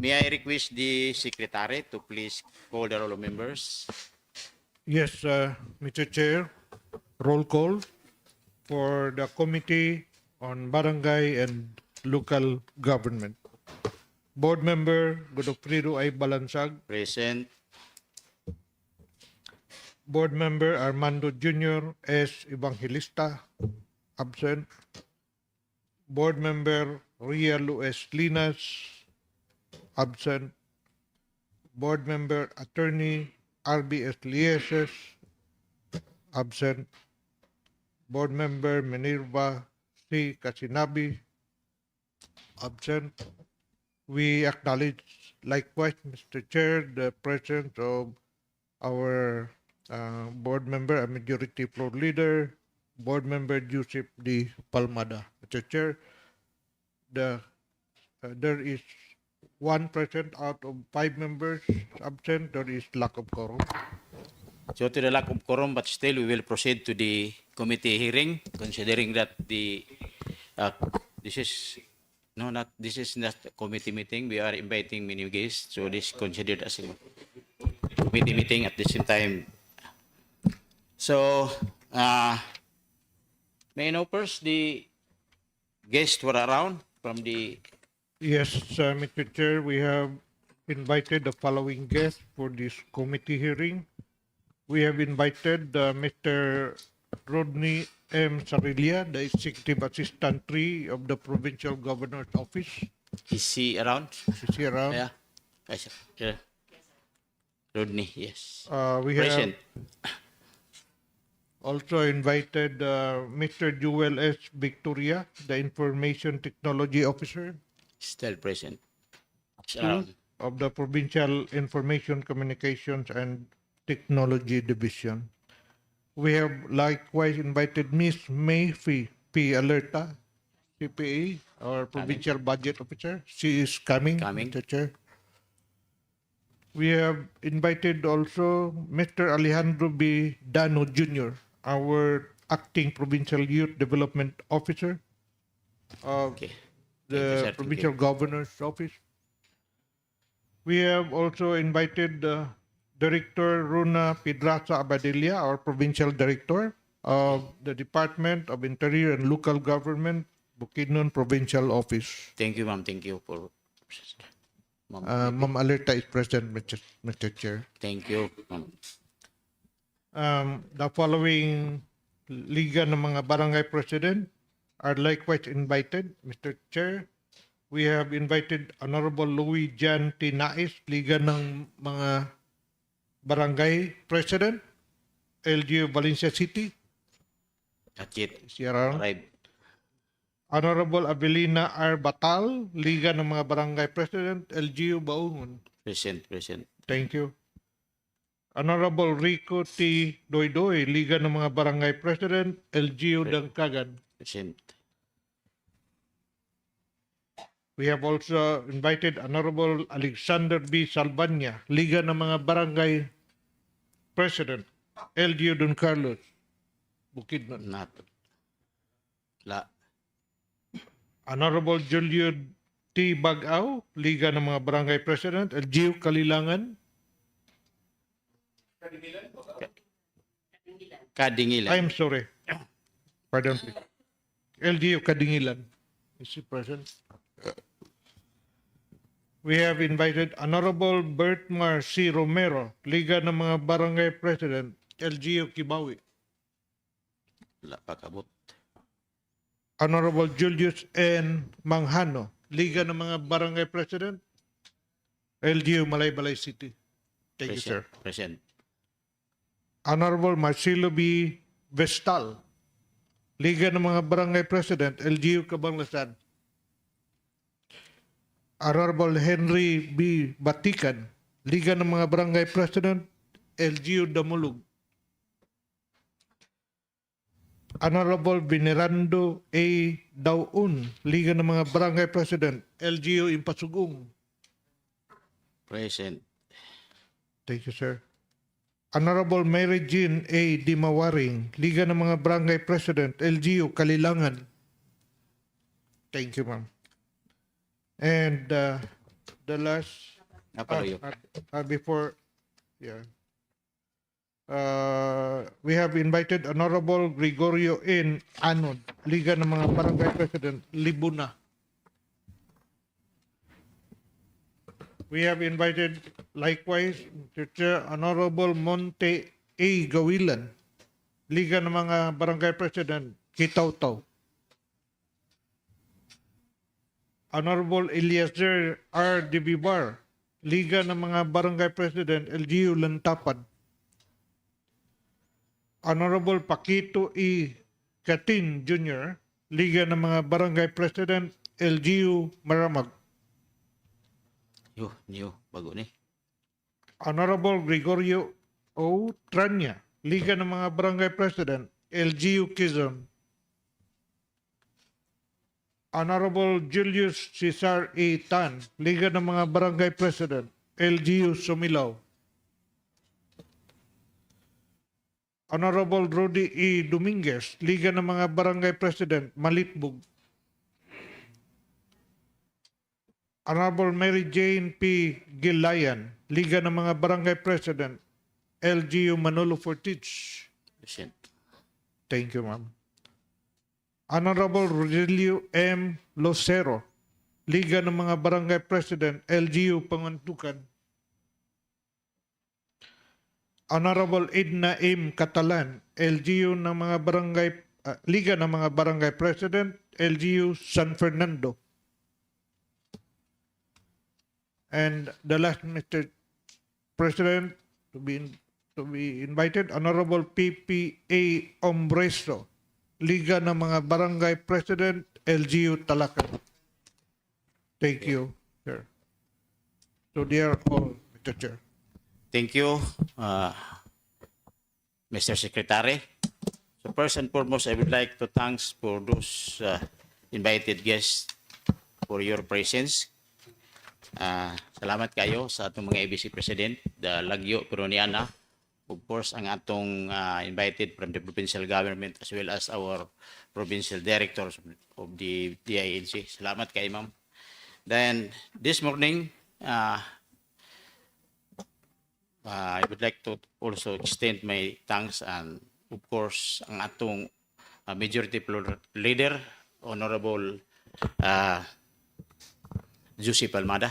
May I request the secretary to please call the roll of members? Yes, Mr. Chair, roll call for the Committee on Barangay and Local Government. Board Member Godofredo I. Balansag, Present. Board Member Armando Jr. S. Evangelista, absent. Board Member Ria Luis Linas, absent. Board Member Attorney RBS Lieses, absent. Board Member Minerva C. Kasinabi, absent. We acknowledge likewise, Mr. Chair, the presence of our board member, a majority floor leader, board member Joseph D. Palmada. Mr. Chair, there is one present out of 5 members absent. There is lack of quorum. So to the lack of quorum, but still we will proceed to the committee hearing, considering that this is not a committee meeting. We are inviting many guests, so this is considered as a committee meeting at the same time. So, may I know first the guests were around from the. Yes, Mr. Chair, we have invited the following guests for this committee hearing. We have invited Mr. Rodney M. Sarilla, the Executive Assistant 3 of the Provincial Governor's Office. Is he around? Is he around? Yeah. Yes, sir. Yeah. Rodney, yes. We Present. have also invited Mr. Joel S. Victoria, the Information Technology Officer Still present. Around. of the Provincial Information Communications and Technology Division. We have likewise invited Ms. Mayfi P. Alerta, CPA, our Provincial Budget Officer. She is coming, Mr. Chair. We have invited also Mr. Alejandro B. Dano Jr., our Acting Provincial Youth Development Officer of Okay. the Thank you, sir. Thank Provincial Governor's Office. We have also invited Director Runa Pedraza Abadilla, our Provincial Director of the Department of Interior and Local Government, Bukidnon Provincial Office. Thank you, ma'am. Thank you for. Ma'am. Ma'am Alerta is present, Mr. Chair. Thank you, ma'am. The following Liga ng mga Barangay President are likewise invited, Mr. Chair. We have invited Honorable Louis Jan T. Nais, Liga ng mga Barangay President, LGU Valencia City. That's it. Is he around? Arrived. Honorable Avelina R. Batal, Liga ng mga Barangay President, LGU Baungon. Present. Thank you. Honorable Rico T. Doydoy, Liga ng mga Barangay President, LGU Dangkagan. Present. We have also invited Honorable Alexander B. Salbanya, Liga ng mga Barangay President, LGU Don Carlos, Bukidnon. Not. La. Honorable Julio T. Bagaw, Liga ng mga Barangay President, LGU Kalilangan. Kadingilan. I'm sorry. Pardon please. LGU Kadingilan. Is he present? We have invited Honorable Bertmar C. Romero, Liga ng mga Barangay President, LGU Kibawi. La pakabot. Honorable Julius N. Manghano, Liga ng mga Barangay President, LGU Malaybalay City. Thank you, sir. Present. Honorable Marcelo B. Vestal, Liga ng mga Barangay President, LGU Cabanglasan. Honorable Henry B. Batikan, Liga ng mga Barangay President, LGU Damulog. Honorable Venerando A. Daun, Liga ng mga Barangay President, LGU Impasugong. Present. Thank you, sir. Honorable Mary Jean A. Dimawaring, Liga ng mga Barangay President, LGU Kalilangan. Thank you, ma'am. And the last Napaloyo. before, yeah. We have invited Honorable Gregorio N. Anod, Liga ng mga Barangay President, Libuna. We have invited likewise Mr. Chair, Honorable Monte A. Gawilan, Liga ng mga Barangay President, Kitaw-Taw. Honorable Eliezer R. Dibibar, Liga ng mga Barangay President, LGU Lantapan. Honorable Paquito E. Catin Jr., Liga ng mga Barangay President, LGU Maramag. New, bago ni. Honorable Gregorio O. Tranya, Liga ng mga Barangay President, LGU Quezon. Honorable Julius Cesar A. Tan, Liga ng mga Barangay President, LGU Sumilao. Honorable Rudy E. Dominguez, Liga ng mga Barangay President, Malitbug. Honorable Mary Jane P. Gilayan, Liga ng mga Barangay President, LGU Manolo Fortich. Present. Thank you, ma'am. Honorable Rogelio M. Lucero, Liga ng mga Barangay President, LGU Pangantukan. Honorable Edna M. Catalan, LGU ng mga Barangay, Liga ng mga Barangay President, LGU San Fernando. And the last, Mr. President, to be invited, Honorable PPA Ombreso, Liga ng mga Barangay President, LGU Talacan. Thank you, sir. So they are all, Mr. Chair. Thank you, Mr. Secretary. So first and foremost, I would like to thanks for those invited guests for your presence. Salamat kayo sa atong mga ABC President, the Lagyo Peroniana, of course, ang atong invited from the provincial government as well as our provincial directors of the DILG. Salamat kayo, ma'am. Then, this morning, I would like to also extend my thanks and, of course, ang atong majority leader, Honorable Jussi Palmada.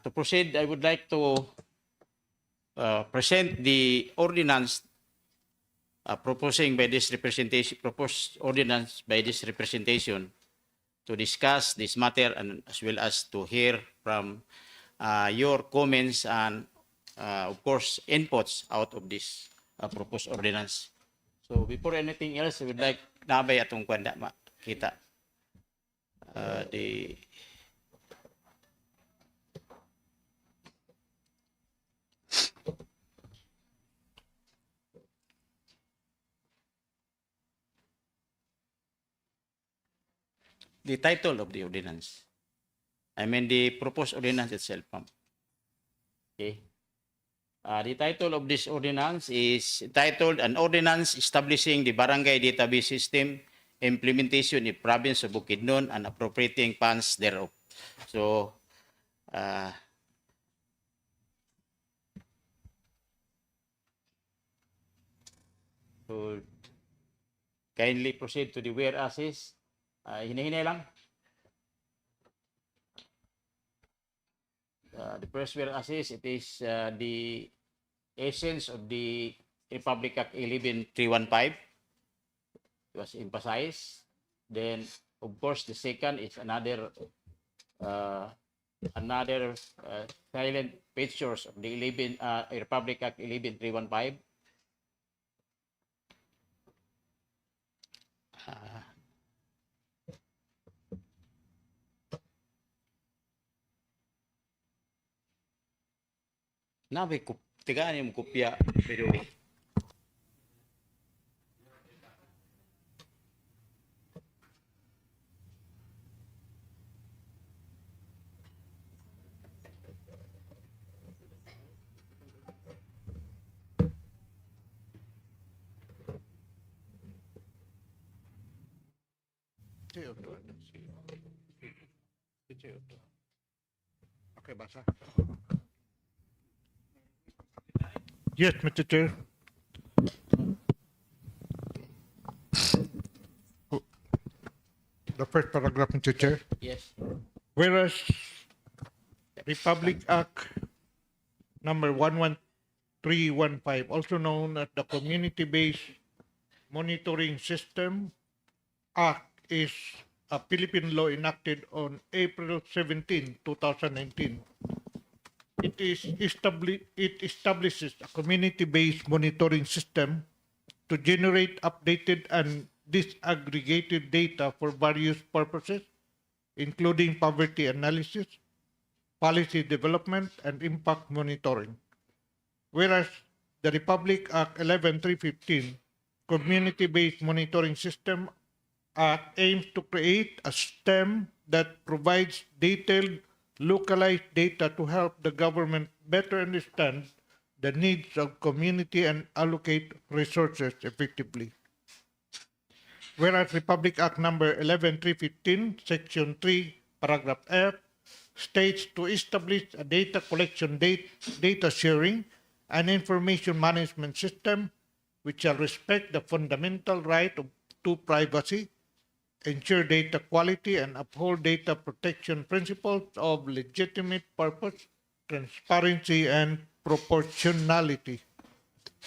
To proceed, I would like to present the ordinance proposing by this representation, proposed ordinance by this representation to discuss this matter and as well as to hear from your comments and, of course, inputs out of this proposed ordinance. So before anything else, I would like nabay atong kwanda makita the title of the ordinance. I mean the proposed ordinance itself. Okay. The title of this ordinance is titled An Ordinance Establishing the Barangay Database System, Implementation in Province of Bukidnon and Appropriating Funds thereof. So, kindly proceed to the whereases. Hinahinay lang. The first whereases, it is the essence of the Republic Act 11315. It was emphasized. Then, of course, the second is another silent features of the Republic Act 11315. Nabi ko, tigaan yung kopya, pero Okay, basa. Yes, Mr. Chair. The first paragraph, Mr. Chair. Yes. Whereas Republic Act number 11315, also known as the Community-Based Monitoring System Act, is a Philippine law enacted on April 17, 2019. It establishes a community-based monitoring system to generate updated and disaggregated data for various purposes, including poverty analysis, policy development, and impact monitoring. Whereas the Republic Act 11315, Community-Based Monitoring System Act, aims to create a system that provides detailed, localized data to help the government better understand the needs of community and allocate resources effectively. Whereas Republic Act number 11315, Section 3, Paragraph F, states to establish a data collection, data sharing, and information management system which shall respect the fundamental right to privacy, ensure data quality, and uphold data protection principles of legitimate purpose, transparency, and proportionality.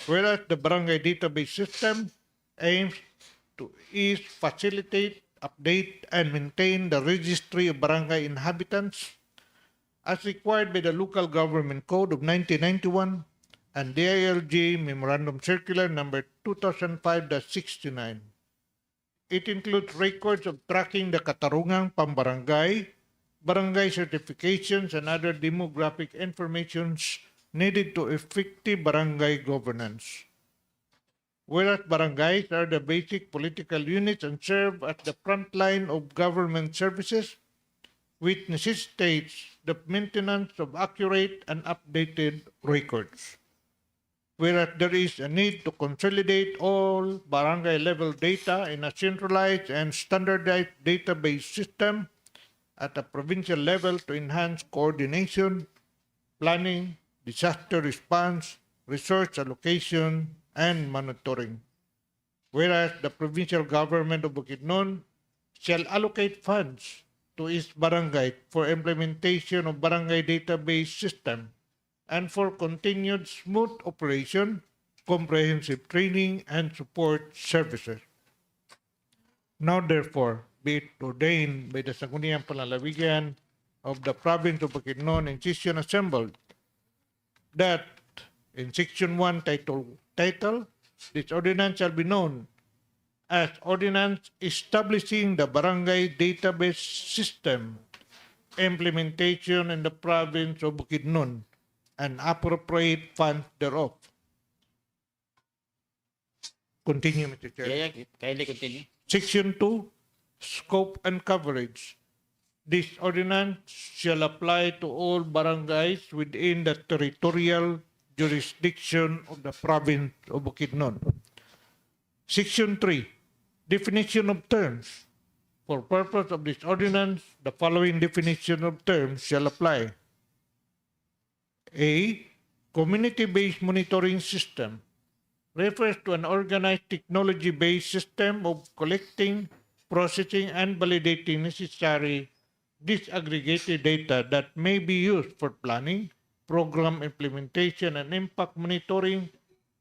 Whereas the barangay database system aims to facilitate, update, and maintain the registry of barangay inhabitants as required by the Local Government Code of 1991 and DILG Memorandum Circular number 2005-69. It includes records of tracking the katarungang pambarangay, barangay certifications, and other demographic informations needed to effective barangay governance. Whereas barangays are the basic political units and serve as the front line of government services, which necessitates the maintenance of accurate and updated records. Whereas there is a need to consolidate all barangay level data in a centralized and standardized database system at a provincial level to enhance coordination, planning, disaster response, resource allocation, and monitoring. Whereas the provincial government of Bukidnon shall allocate funds to each barangay for implementation of barangay database system and for continued smooth operation, comprehensive training, and support services. Now therefore, be it ordained by the Sangguniang Panlalawigan of the province of Bukidnon in session assembled that in Section 1, title, this ordinance shall be known as Ordinance Establishing the Barangay Database System Implementation in the Province of Bukidnon and appropriate funds thereof. Continue, Mr. Chair. Yeah, kindly continue. Section 2, Scope and Coverage. This ordinance shall apply to all barangays within the territorial jurisdiction of the province of Bukidnon. Section 3, Definition of Terms. For purpose of this ordinance, the following definition of terms shall apply. A. Community-based monitoring system refers to an organized technology-based system of collecting, processing, and validating necessary disaggregated data that may be used for planning, program implementation, and impact monitoring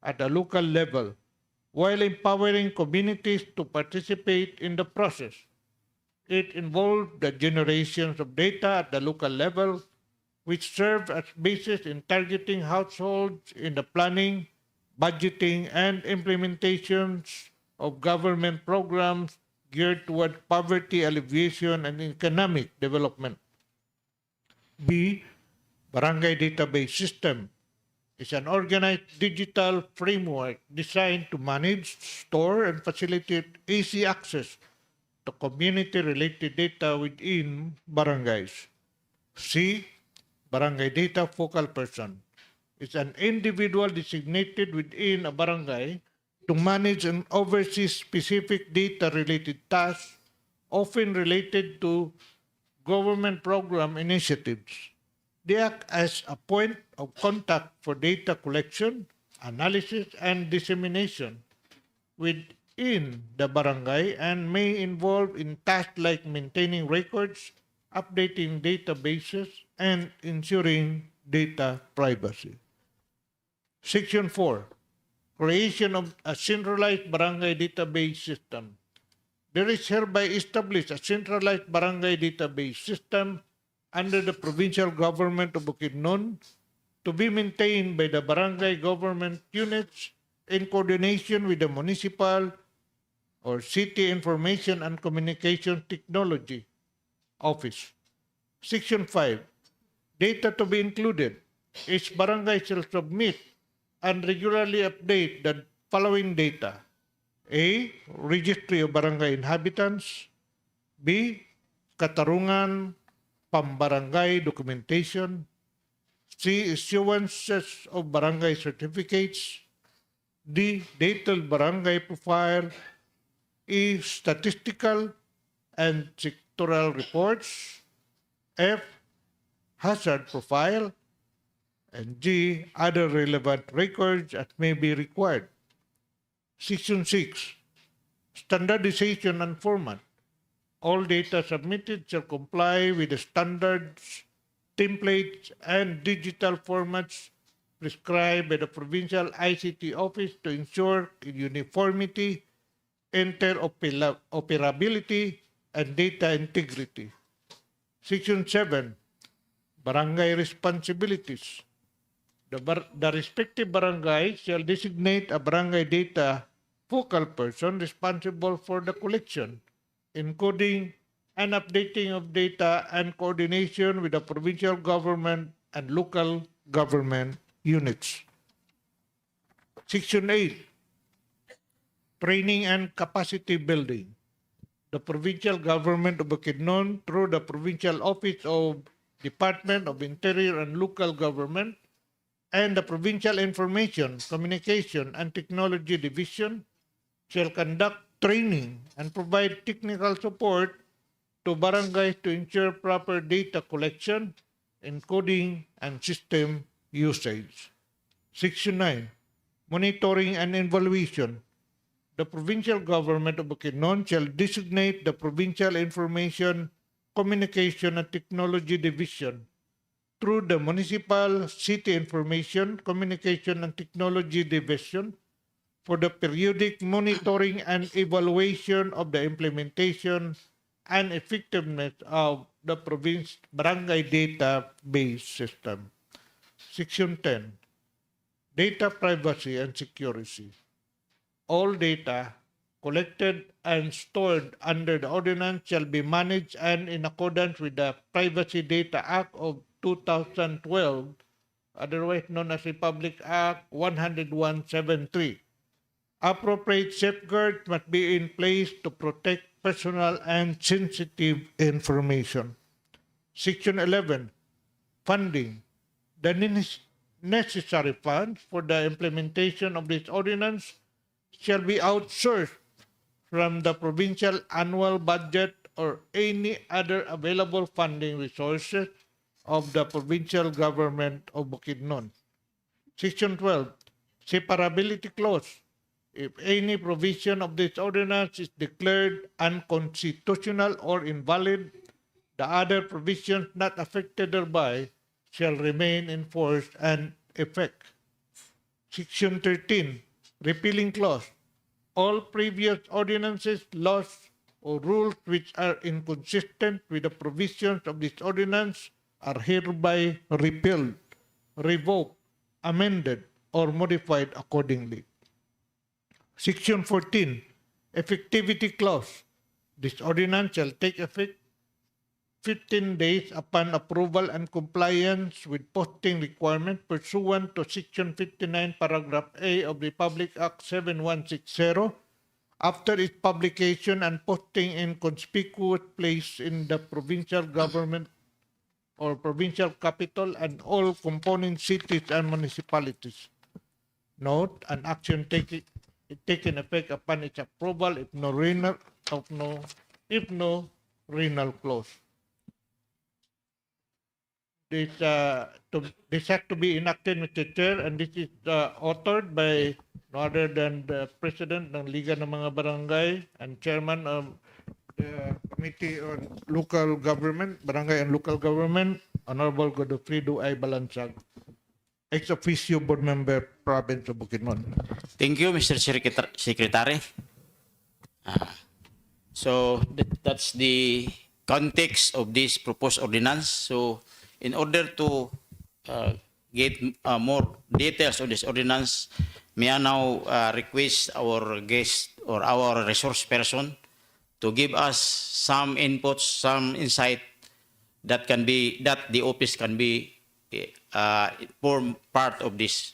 at a local level, while empowering communities to participate in the process. It involved the generations of data at the local level, which serve as basis in targeting households in the planning, budgeting, and implementations of government programs geared toward poverty alleviation and economic development. B. Barangay Database System is an organized digital framework designed to manage, store, and facilitate easy access to community-related data within barangays. C. Barangay Data Focal Person is an individual designated within a barangay to manage and oversee specific data-related tasks, often related to government program initiatives. They act as a point of contact for data collection, analysis, and dissemination within the barangay and may involve in tasks like maintaining records, updating databases, and ensuring data privacy. Section 4. Creation of a centralized barangay database system. There is hereby established a centralized barangay database system under the provincial government of Bukidnon to be maintained by the barangay government units in coordination with the municipal or city information and communication technology office. Section 5. Data to be included. Each barangay shall submit and regularly update the following data. A. Registry of barangay inhabitants. B. Katarungan pambarangay documentation. C. Issuances of barangay certificates. D. Detailed barangay profile. E. Statistical and sectoral reports. F. Hazard profile. And G. Other relevant records that may be required. Section 6. Standardization and format. All data submitted shall comply with the standards, templates, and digital formats prescribed by the provincial ICT office to ensure uniformity, interoperability, and data integrity. Section 7. Barangay responsibilities. The respective barangay shall designate a barangay data focal person responsible for the collection, encoding, and updating of data and coordination with the provincial government and local government units. Section 8. Training and capacity building. The provincial government of Bukidnon, through the Provincial Office of Department of Interior and Local Government, and the Provincial Information, Communication, and Technology Division, shall conduct training and provide technical support to barangays to ensure proper data collection, encoding, and system usage. Section 9. Monitoring and evaluation. The provincial government of Bukidnon shall designate the Provincial Information, Communication, and Technology Division through the Municipal City Information, Communication, and Technology Division for the periodic monitoring and evaluation of the implementation and effectiveness of the province barangay database system. Section 10. Data privacy and security. All data collected and stored under the ordinance shall be managed and in accordance with the Privacy Data Act of 2012, otherwise known as Republic Act 10173. Appropriate safeguards must be in place to protect personal and sensitive information. Section 11. Funding. The necessary funds for the implementation of this ordinance shall be outsourced from the provincial annual budget or any other available funding resources of the provincial government of Bukidnon. Section 12. Separability clause. If any provision of this ordinance is declared unconstitutional or invalid, the other provisions not affected thereby shall remain in force and effect. Section 13. Repealing clause. All previous ordinances, laws, or rules which are inconsistent with the provisions of this ordinance are hereby repealed, revoked, amended, or modified accordingly. Section 14. Effectivity clause. This ordinance shall take effect 15 days upon approval and compliance with posting requirement pursuant to Section 59, Paragraph A of Republic Act 7160 after its publication and posting in conspicuous place in the provincial government or provincial capital and all component cities and municipalities. Note, an action taken effect upon its approval if no renal clause. this has to be enacted, Mr. Chair, and this is authored by no other than the President ng Liga ng mga Barangay and Chairman of the Committee on Local Government, Barangay and Local Government, Honorable Godofredo I. Balansag, ex officio board member, Province of Bukidnon. Thank you, Mr. Secretary. So that's the context of this proposed ordinance. So in order to get more details of this ordinance, may I now request our guest or our resource person to give us some inputs, some insight that the office can be form part of this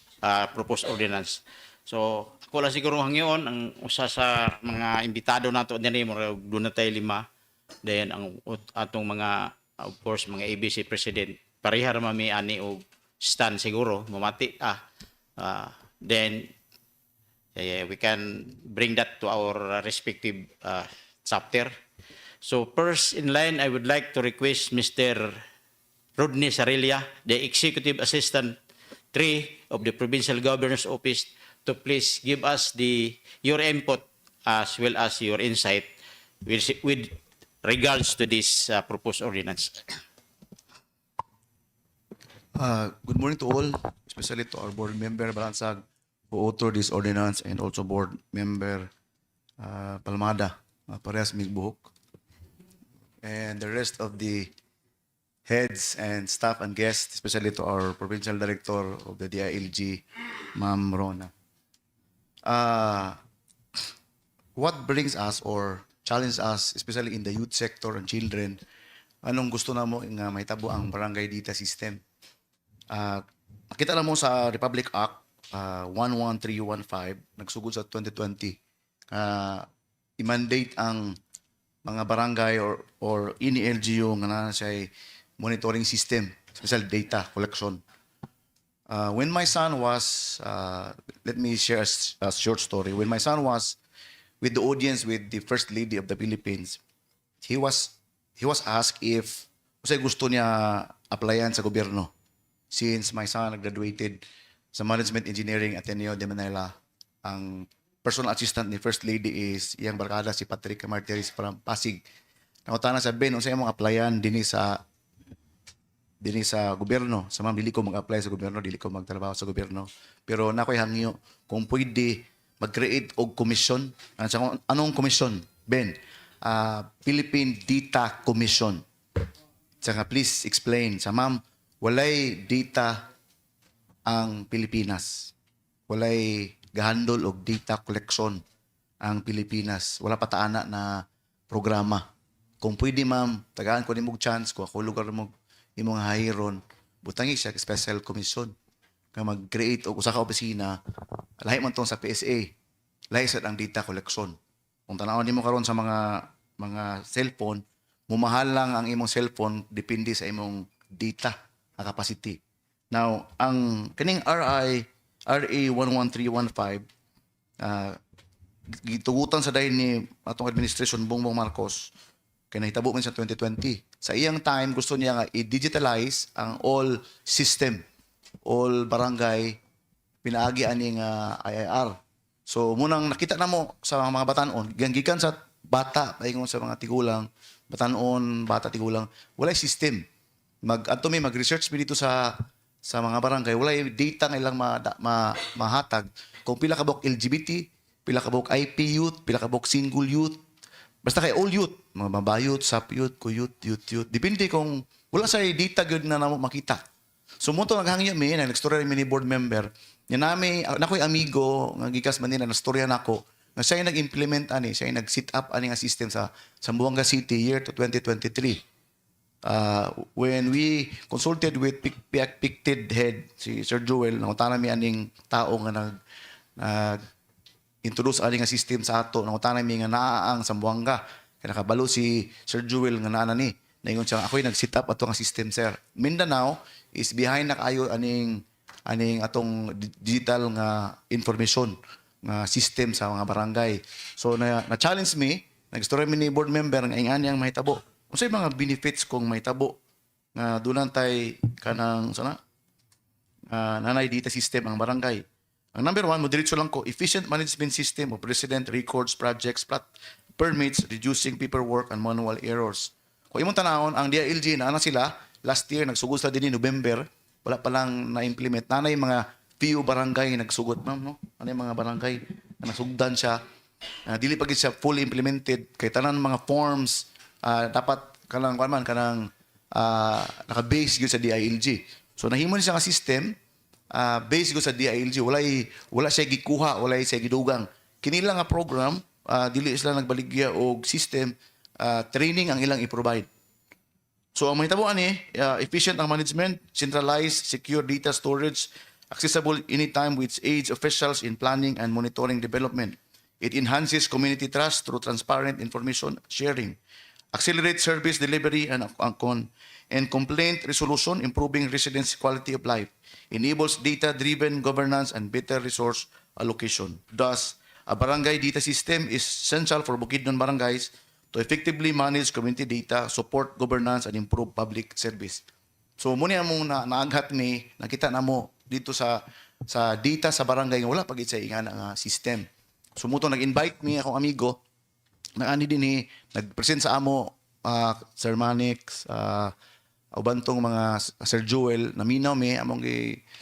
proposed ordinance. So ako lang siguro hangyon ang usa sa mga imbitado nato dinhi mo doon na tayo 5. Then ang atong mga of course mga ABC president parehar mami ani og stand siguro mamati then we can bring that to our respective chapter. So first in line I would like to request Mr. Rodney Sarilla, the Executive Assistant 3 of the Provincial Governor's Office, to please give us your input as well as your insight with regards to this proposed ordinance. Good morning to all, especially to our board member Balansag, who authored this ordinance, and also board member Palmada, parehas mig buhok, and the rest of the heads and staff and guests, especially to our provincial director of the DILG, Ma'am Rona. What brings us or challenge us, especially in the youth sector and children, anong gusto na mo nga mahitabo ang barangay data system? Nakita na mo sa Republic Act 11315, nagsugod sa 2020, i-mandate ang mga barangay or any LGU nga na siya monitoring system, special data collection. When my son was, let me share a short story. When my son was with the audience with the First Lady of the Philippines, he was asked if gusto niya applyan sa gobyerno. Since my son graduated sa Management Engineering Ateneo de Manila, ang personal assistant ni First Lady is iyang barkada si Patrick Martires from Pasig. Nakutana sa Ben, unsa imong applyan dinhi sa gobyerno. Sa ma'am, dili ko mag-apply sa gobyerno, dili ko magtrabaho sa gobyerno. Pero nakoy hangyo kung pwede mag-create og commission. Anong commission? Ben, Philippine Data Commission. Saka please explain. Sa ma'am, walay data ang Pilipinas. Walay gahandol og data collection ang Pilipinas. Wala pataana na programa. Kung pwede ma'am, tagaan ko nimog chance, kung ako lugar mo imong hahiron, butangi siya special commission nga mag-create og usa ka opisina, lahi man tong sa PSA, lahi sad ang data collection. Kung tanawon nimo karon sa mga cellphone, mumahal lang ang imong cellphone depende sa imong data capacity. Now, ang kining RA 11315 gitugutan sa dayon ni atong administration Bongbong Marcos kay nahitabo man sa 2020. Sa iyang time, gusto niya nga i-digitalize ang all system, all barangay, pinaagi aning IIR. So, munang nakita na mo sa mga batanon, gikan sa bata, paingon sa mga tigulang, batanon, bata, tigulang, walay system. Mag-research mi dito sa mga barangay, walay data nga ilang mahatag. Kung pila ka bok LGBT, pila ka bok IP youth, pila ka bok single youth, basta kay all youth, mga babayot, sap-youth, kuyut, youth. Depende kung wala sa data gyud na namo makita. So mo to naghangyo mi, nag-story mi ni board member. Nya nami nakoy amigo nga gikas man nila na storya nako. Nga siya nag-implement ani, siya nag-set up ani nga system sa Zamboanga City year to 2023. When we consulted with Picted Head si Sir Joel, nangutana mi aning tao nga nag introduce ani nga system sa ato, nangutana mi nga naa ang Zamboanga. Kaya nakabalo si Sir Joel nga naa ni. Naingon siya, ako'y nag-set up ato nga system, sir. Mindanao is behind na kayo aning atong digital nga information nga system sa mga barangay. So na-challenge me, nag-story mi ni board member nga ingani ang mahitabo. Unsay mga benefits kung mahitabo nga dunan tay kanang sana nanay data system ang barangay. Ang number one, diretso lang ko, efficient management system of resident records, projects, permits, reducing paperwork and manual errors. Kung imong tanawon, ang DILG na sila, last year, nagsugod sila din in November, wala pa lang na-implement. Nanay mga few barangay nagsugod, ma'am, no? Nanay mga barangay na nasugdan siya. Dili pa gid siya fully implemented kay tanan mga forms dapat kanang naka-base gyud sa DILG. So nahimo ni siya nga system base gyud sa DILG, wala siya gikuha, wala siya gidugang. Kini lang nga program dili sila nagbaligya og system, training ang ilang i-provide. So ang mahitabo ani efficient ang management, centralized, secure data storage, accessible anytime which aids officials in planning and monitoring development. It enhances community trust through transparent information sharing, accelerates service delivery and complaint resolution, improving residents' quality of life, enables data-driven governance and better resource allocation. Thus, a barangay data system is essential for Bukidnon barangays to effectively manage community data, support governance, and improve public service. So, muna mong naaghat ni, nakita na mo dito sa data sa barangay nga wala pagit sa ingana nga system. So, muto nag-invite mi akong amigo na ani din nag-present sa amo Sir Manix, ubantong mga Sir Joel, naminaw mi among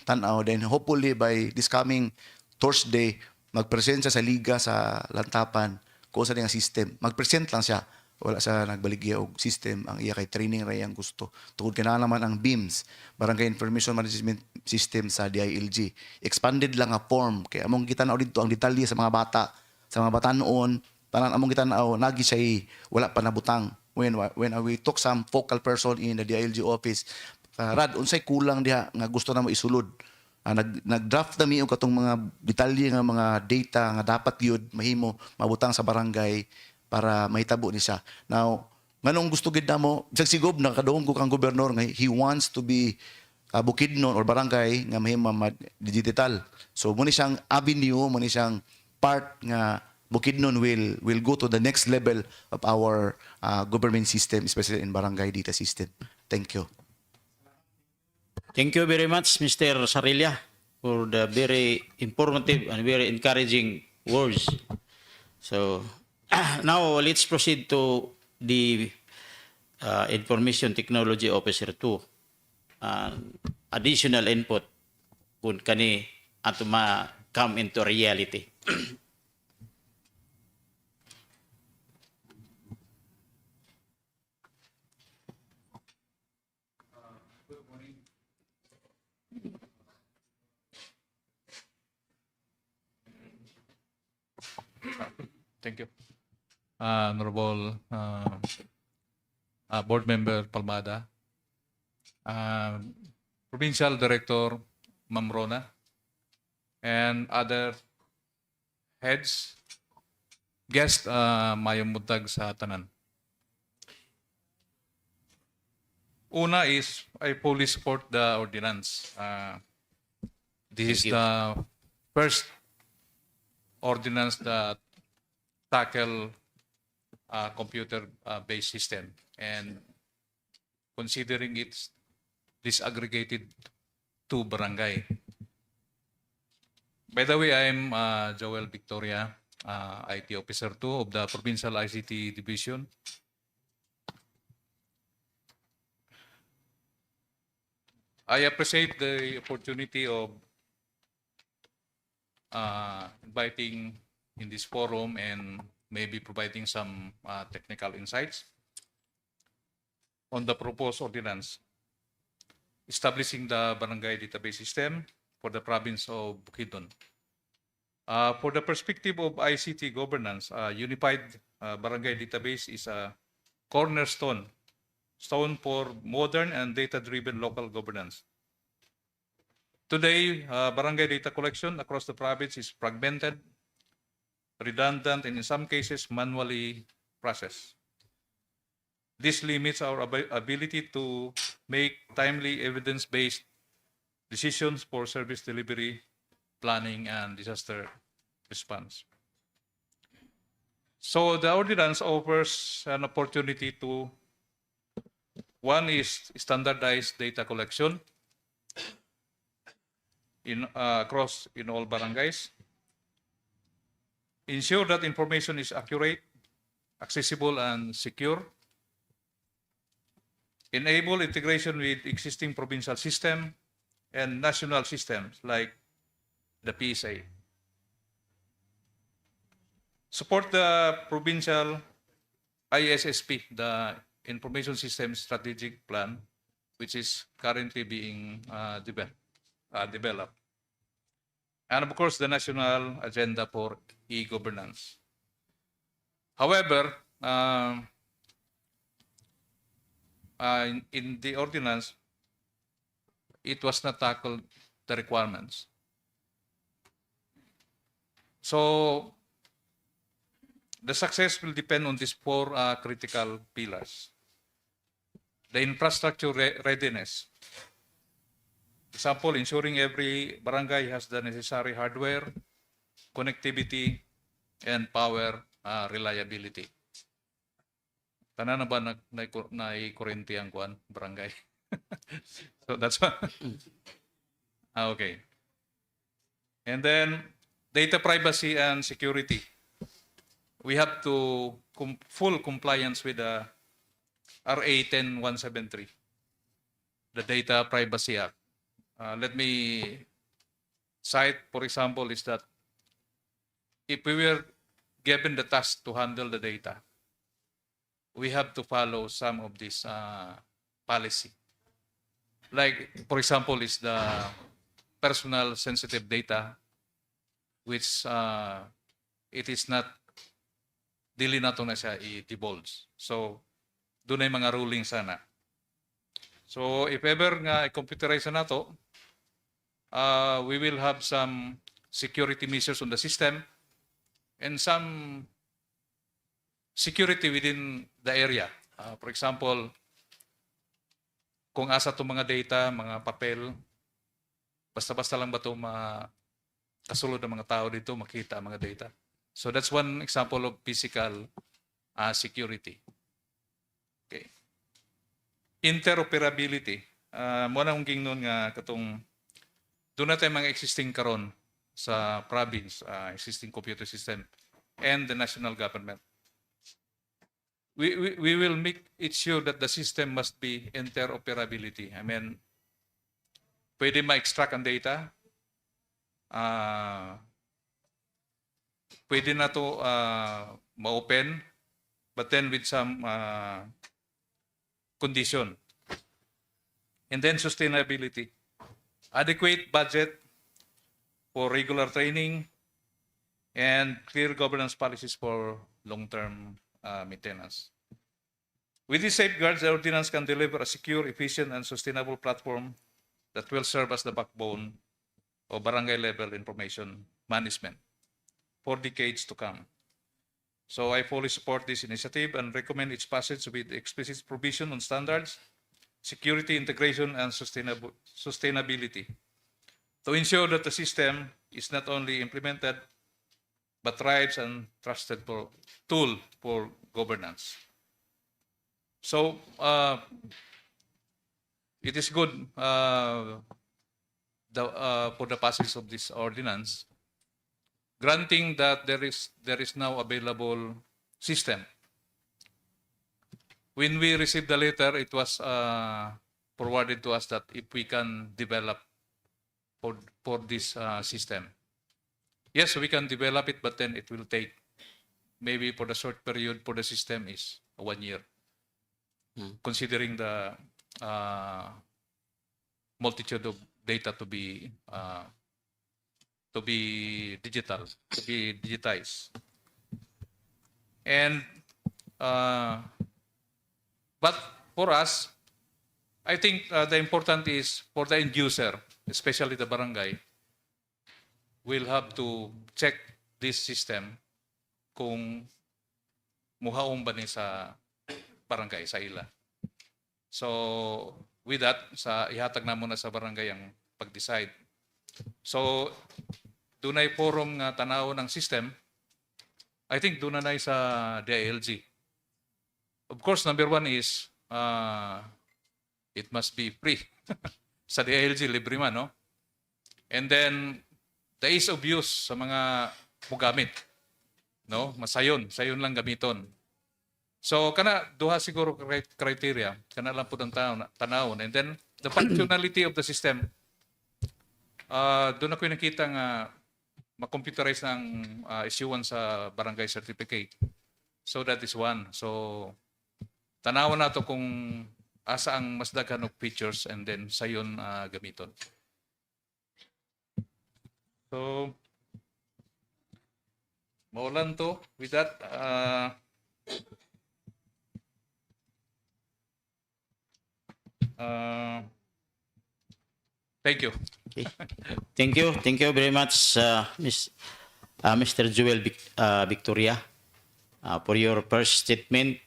tan-aw. Then hopefully by this coming Thursday, mag-present siya sa liga sa Lantapan kung sa nga system. Mag-present lang siya. Wala sa nagbaligya og system. Ang iya kay training ray ang gusto. Tungod kina naman ang BIMS, Barangay Information Management System sa DILG. Expanded lang nga form. Kaya among kita na dito ang detalye sa mga bata, sa mga batanon, tanan among kita na nagi siya wala pa nabutang. When we took some focal person in the DILG office, Rad, unsay kulang diha nga gusto na mo isulod. Nag-draft na mi og katong mga detalye nga mga data nga dapat yun mahimo mabutang sa barangay para mahitabo ni siya. Now, nganong gusto gid namo, sigob na kadungog ko kang gobernador nga he wants to be Bukidnon or barangay nga mahimo digital. So mo ni siyang avenue, mo ni siyang part nga Bukidnon will go to the next level of our government system, especially in barangay data system. Thank you. Thank you very much, Mr. Sarilla, for the very informative and very encouraging words. So now let's proceed to the Information Technology Officer 2. Additional input kung kani ato ma-come into reality. Thank you. Honorable Board Member Palmada, Provincial Director Ma'am Rona, and other heads, guest mayong muntag sa tanan. Una is I fully support the ordinance. This is the first ordinance that tackle computer-based system, and considering it's disaggregated to barangay. By the way, I'm Joel Victoria, IT Officer 2 of the Provincial ICT Division. I appreciate the opportunity of inviting in this forum and maybe providing some technical insights on the proposed ordinance establishing the barangay database system for the province of Bukidnon. For the perspective of ICT governance, unified barangay database is a cornerstone for modern and data-driven local governance. Today, barangay data collection across the province is fragmented, redundant, and in some cases manually processed. This limits our ability to make timely evidence-based decisions for service delivery, planning, and disaster response. So the ordinance offers an opportunity to One is standardized data collection across in all barangays. Ensure that information is accurate, accessible, and secure. Enable integration with existing provincial system and national systems like the PSA. Support the provincial ISSP, the Information System Strategic Plan, which is currently being developed. And of course, the national agenda for e-governance. However, in the ordinance, it was not tackled the requirements. So the success will depend on these four critical pillars. The infrastructure readiness. Example, ensuring every barangay has the necessary hardware, connectivity, and power reliability. Tanan na ba na-kurente ang kuan barangay? So that's one. Okay. And then data privacy and security. We have to full compliance with the RA 10173, the Data Privacy Act. Let me cite, for example, is that if we were given the task to handle the data, we have to follow some of this policy. Like, for example, is the personal sensitive data, which it is not, dili na ito na siya i-divulge. So, doon ay mga ruling sana. So, if ever nga i-computerize na ito, we will have some security measures on the system and some security within the area. For example, kung asa itong mga data, mga papel, basta-basta lang ba ito kasulod ng mga tao dito, makita ang mga data. So that's one example of physical security. Okay. Interoperability. Muna kong gingnon nga katong doon natin mga existing karon sa province, existing computer system, and the national government. We will make it sure that the system must be interoperability. I mean, pwede ma-extract ang data, pwede na to ma-open, but then with some condition. And then sustainability. Adequate budget for regular training and clear governance policies for long-term maintenance. With these safeguards, the ordinance can deliver a secure, efficient, and sustainable platform that will serve as the backbone of barangay-level information management for decades to come. So I fully support this initiative and recommend its passage with explicit provision on standards, security, integration, and sustainability to ensure that the system is not only implemented but thrives and trusted tool for governance. So it is good for the passage of this ordinance, granting that there is now available system. When we received the letter, it was forwarded to us that if we can develop for this system. Yes, we can develop it, but then it will take maybe for the short period for the system is 1 year. Considering the multitude of data to be digital, to be digitized. And but for us, I think the important is for the end user, especially the barangay, will have to check this system kung muhaong ba ni sa barangay, sa ila. So, with that, ihatag na muna sa barangay ang pag-decide. So, dunay forum nga tanaw ng system, I think doon na sa DILG. Of course, number one is it must be free. Sa DILG, libre man, no? And then, the ease of use sa mga mugamit. No? Sayon lang gamiton. So, kana duha siguro criteria. Kana lang po ang tanawon. And then, the functionality of the system. Doon ako nakita nga ma-computerize ng issuance sa barangay certificate. So, that is one. So, tanawan nato kung asa ang mas daghan og features and then sayon gamiton. So, maulan to. With that, thank you. Okay. Thank you very much, Mr. Joel Victoria, for your first statement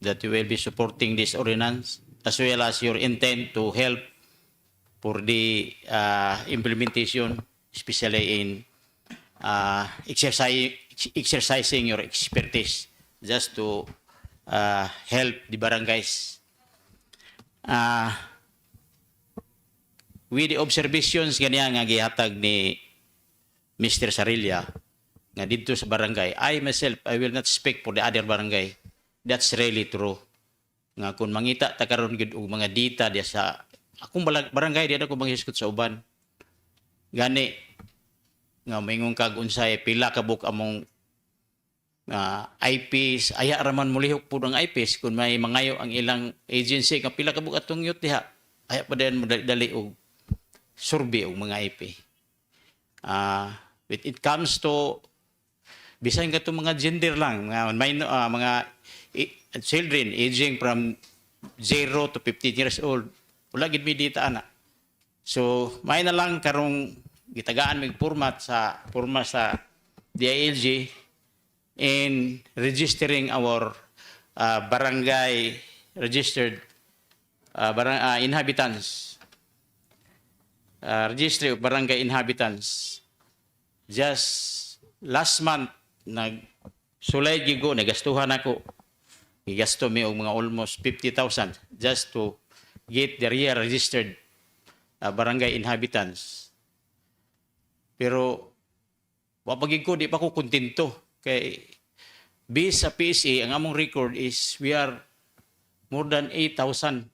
that you will be supporting this ordinance, as well as your intent to help for the implementation, especially in exercising your expertise just to help the barangays. With the observations ganyan nga gihatag ni Mr. Sarilla nga dito sa barangay, I myself, I will not speak for the other barangay. That's really true. Nga kung mangita ta karon gid og mga data diya sa akong barangay diya ako manghisgot sa uban. Gani nga maingon kag unsay pila ka buk among IPs, aya raman mulihok pud ang IPs kung may mangayo ang ilang agency nga pila ka buk atong youth diha. Aya pa din mo dali og survey og mga IP. When it comes to bisan ka mga gender lang, mga children aging from 0 to 15 years old, wala gid mi dita ana. So, may na lang karong gitagaan mig forma sa DILG in registering our barangay registered inhabitants. Registry of barangay inhabitants. Just last month, nagsulay gigo, nagastuhan ako. Igasto mi og mga almost 50,000 just to get the real registered barangay inhabitants. Pero wapagig ko, di pa ko kontento. Kay based sa PSA, ang among record is we are more than 8,000.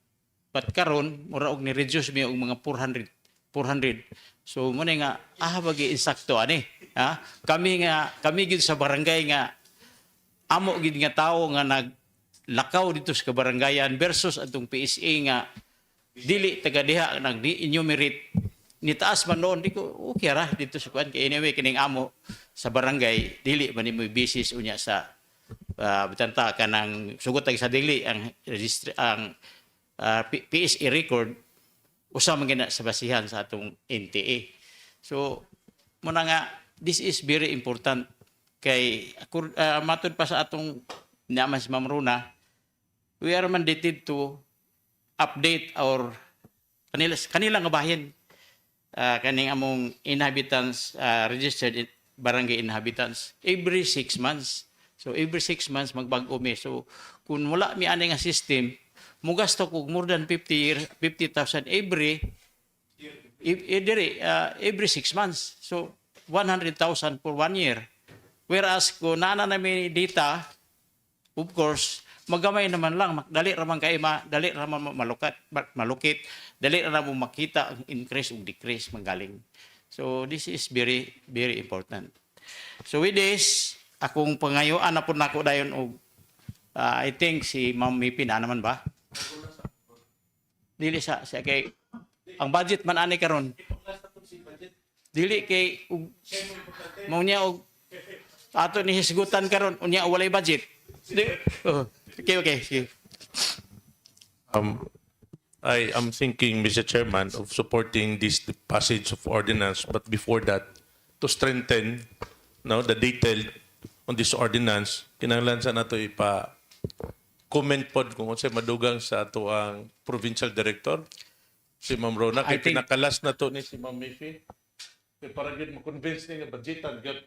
But karon mura og ni-reduce mi og mga 400. So mo nga bagi insakto ani. Kami gid sa barangay nga amo gid nga tawo nga naglakaw dito sa barangayan versus atong PSA nga dili taga diha nag-enumerate ni taas man noon, di ko okay ra dito sa kuan kay anyway kining amo sa barangay dili man mo business unya sa bitanta kanang sugot sa dili ang register ang PSA record usa man gina sa basihan sa atong NTA. So muna nga this is very important kay matud pa sa atong naman si Ma'am Rona, we are mandated to update our kanila nga bahin kaning among inhabitants registered barangay inhabitants every 6 months. So every 6 months magbag-o mi. So kung wala mi ani nga system, mugasto ko more than 50,000 every 6 months. So 100,000 for 1 year. Whereas kung nana na may data, of course, magamay naman lang, dali raman kay dali raman malukit, dali raman makita ang increase o decrease manggaling. So this is very very important. So with this, akong pangayoan na po nako dayon og I think si Ma'am Mipi na naman ba? Dili sa kay ang budget man ani karon. Dili kay mao niya og ato ni hisgutan karon unya walay budget. Okay. Sige. I am thinking, Mr. Chairman, of supporting this passage of ordinance, but before that, to strengthen the detail on this ordinance, kinahanglan sa nato comment pod kung unsay madugang sa ato ang provincial director, si Ma'am Rona, kay pinakalas na to ni si Ma'am Mifi. Kay para gid mo-convince ni nga budgetan gud.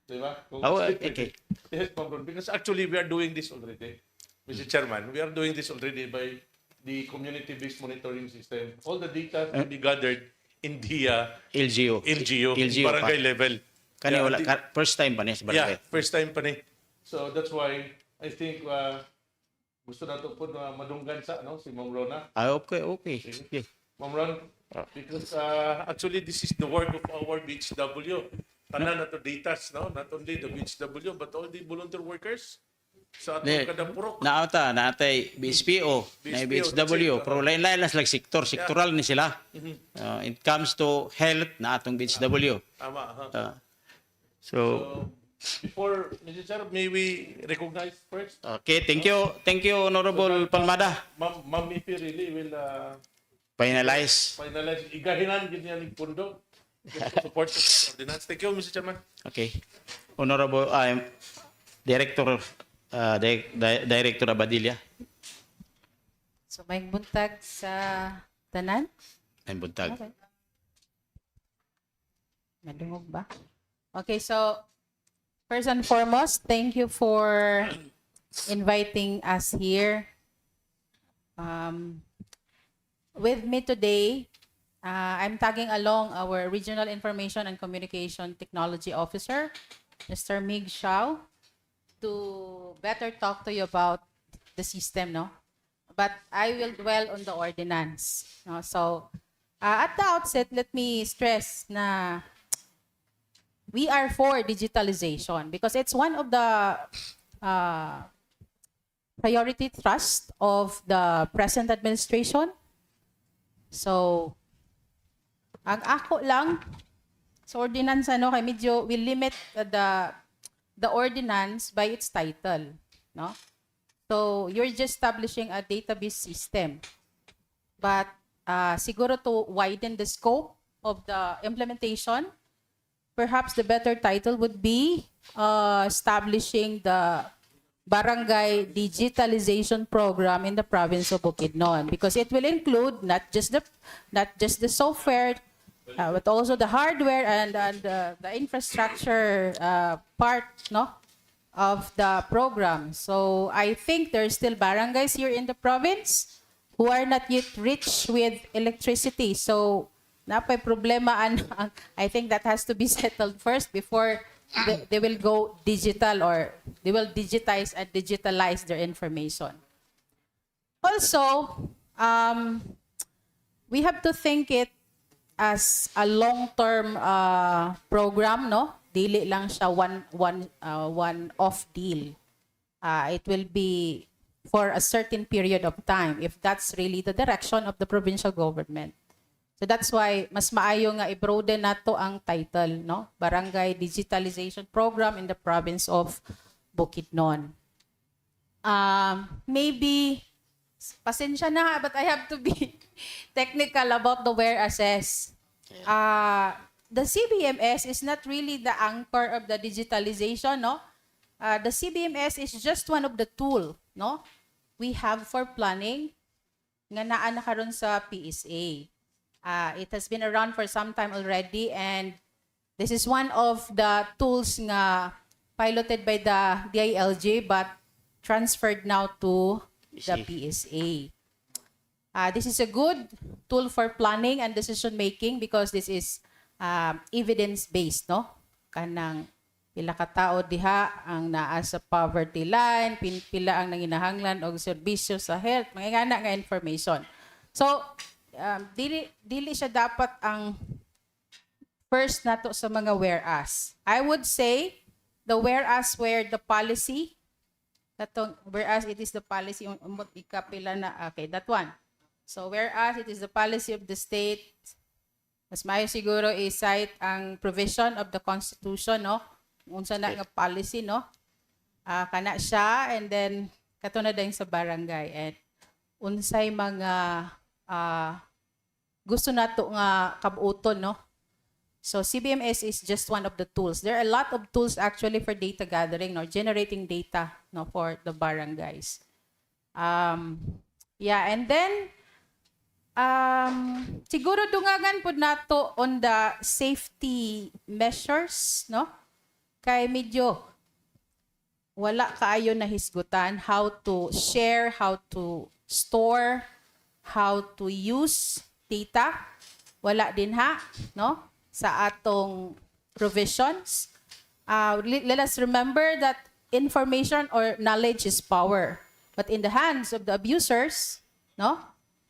Diba? Okay. Yes, Ma'am Rona, because actually we are doing this already. Mr. Chairman, we are doing this already by the community-based monitoring system. All the data will be gathered in the LGU. LGU, LGU barangay pa. level. Kani Yeah, wala the- first time pa niya sa barangay. Yeah, first time pa ni. So that's why I think gusto na ito po na madunggan sa si Ma'am Rona. Okay, okay. Okay. Ma'am Ron, because actually this is the work of our BHW. Tanan na to datas, no? Not only the BHW, but all the volunteer workers sa Di, atong kadapurok. naatay BSPO, na BSPO, BHW, that's it. pero lain-lain lang sila sektoral ni sila. It comes to health na atong BHW. Tama. So, So, before, Mr. Chair, may we recognize first? okay, thank you, Honorable Palmada. Ma'am Mipi really will Finalize. finalize. Igahinan ganyan ng pundo. Just to support the ordinance. Thank you, Mr. Chairman. Okay. Honorable Director Director Abadilla. So may buntag sa tanan? Ay buntag. Okay. Madungog ba? Okay, so first and foremost, thank you for inviting us here. With me today, I'm tagging along our Regional Information and Communication Technology Officer, Mr. Mig Shao, to better talk to you about the system, no? But I will dwell on the ordinance. No? So, at the outset, let me stress na we are for digitalization because it's one of the priority thrust of the present administration. So, ang ako lang sa ordinance kay medyo we limit the ordinance by its title, no? So, you're just establishing a database system. But siguro to widen the scope of the implementation, perhaps the better title would be establishing the Barangay Digitalization Program in the province of Bukidnon, because it will include not just the software, but also the hardware and the infrastructure part, no, of the program. So I think there are still barangays here in the province who are not yet rich with electricity. So napay problema I think that has to be settled first before they will go digital, or they will digitize and digitalize their information. Also, we have to think it as a long-term program, no? Dili lang siya one-off deal. It will be for a certain period of time if that's really the direction of the provincial government. So that's why mas maayo nga i-broaden nato ang title, no? Barangay Digitalization Program in the province of Bukidnon. Maybe pasensya na but I have to be technical about the where assess. The CBMS is not really the anchor of the digitalization, no? The CBMS is just one of the tool, no? We have for planning nga naa na karon sa PSA. It has been around for some time already, and this is one of the tools nga piloted by the DILG but transferred now to the PSA. This is a good tool for planning and decision making because this is evidence-based, no? Kanang pila ka tao diha ang naa sa poverty line, pila ang nanginahanglan og serbisyo sa health, mga nga information. So, dili siya dapat ang first nato sa mga whereas. I would say the whereas where the policy, whereas it is the policy, ikapila na, okay, that one. So whereas it is the policy of the state, mas maayo siguro i-cite ang provision of the Constitution, no? Unsa na nga policy, no? Kana siya, and then katuna din sa barangay, and unsay mga gusto nato nga kabuoton, no? So CBMS is just one of the tools. There are a lot of tools actually for data gathering or generating data, no, for the barangays. Yeah, and then siguro dungagan pud nato on the safety measures, no? Kay medyo wala kaayo na hisgutan how to share, how to store how to use data. Wala din ha, no? Sa atong provisions. Let us remember that information or knowledge is power. But in the hands of the abusers, no?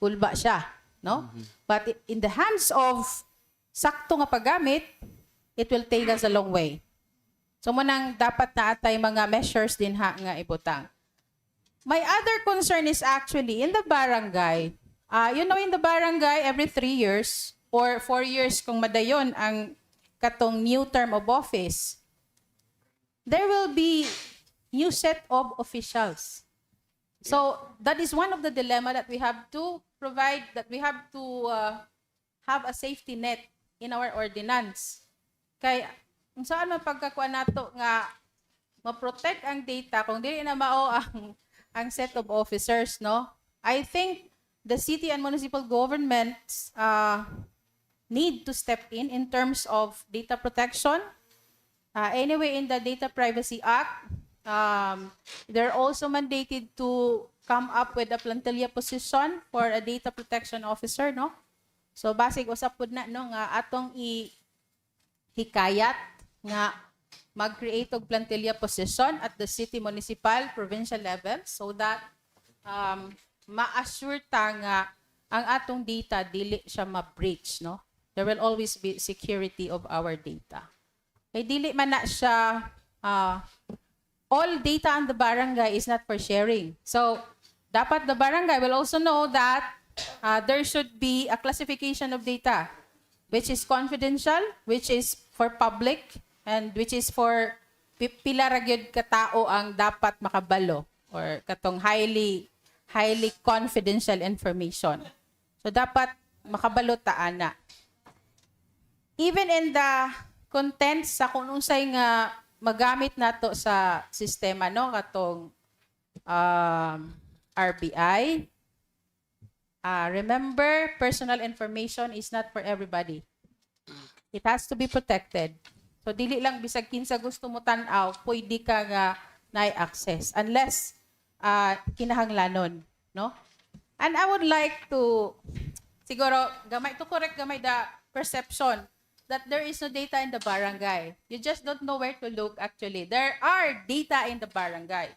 Pulba siya, no? But in the hands of sakto nga paggamit, it will take us a long way. So munang dapat na atay mga measures din ha nga ibutang. My other concern is actually in the barangay. In the barangay, every 3 years or 4 years kung madayon ang katong new term of office, there will be new set of officials. So that is one of the dilemma that we have to provide, that we have to have a safety net in our ordinance. Kaya kung saan man pagkakuha nato nga ma-protect ang data kung dili na mao ang set of officers, no? I think the city and municipal governments need to step in terms of data protection. Anyway, in the Data Privacy Act, they're also mandated to come up with a plantilla position for a data protection officer, no? So basig usap pud na no nga atong hikayat nga mag-create og plantilla position at the city, municipal, provincial level so that ma-assure ta nga ang atong data dili siya ma-breach, no? There will always be security of our data. Kay dili man na siya all data on the barangay is not for sharing. So, dapat the barangay will also know that there should be a classification of data, which is confidential, which is for public, and which is for pila ra gyud ka tao ang dapat makabalo or katong highly confidential information. So, dapat makabalo ta ana. Even in the contents sa kung unsay nga magamit nato sa sistema, no, katong RBI. Remember, personal information is not for everybody. It has to be protected. So dili lang bisag kinsa gusto mo tan-aw, pwede ka nga na-access unless kinahanglanon, no? And I would like to siguro correct gamay the perception that there is no data in the barangay. You just don't know where to look actually. There are data in the barangay.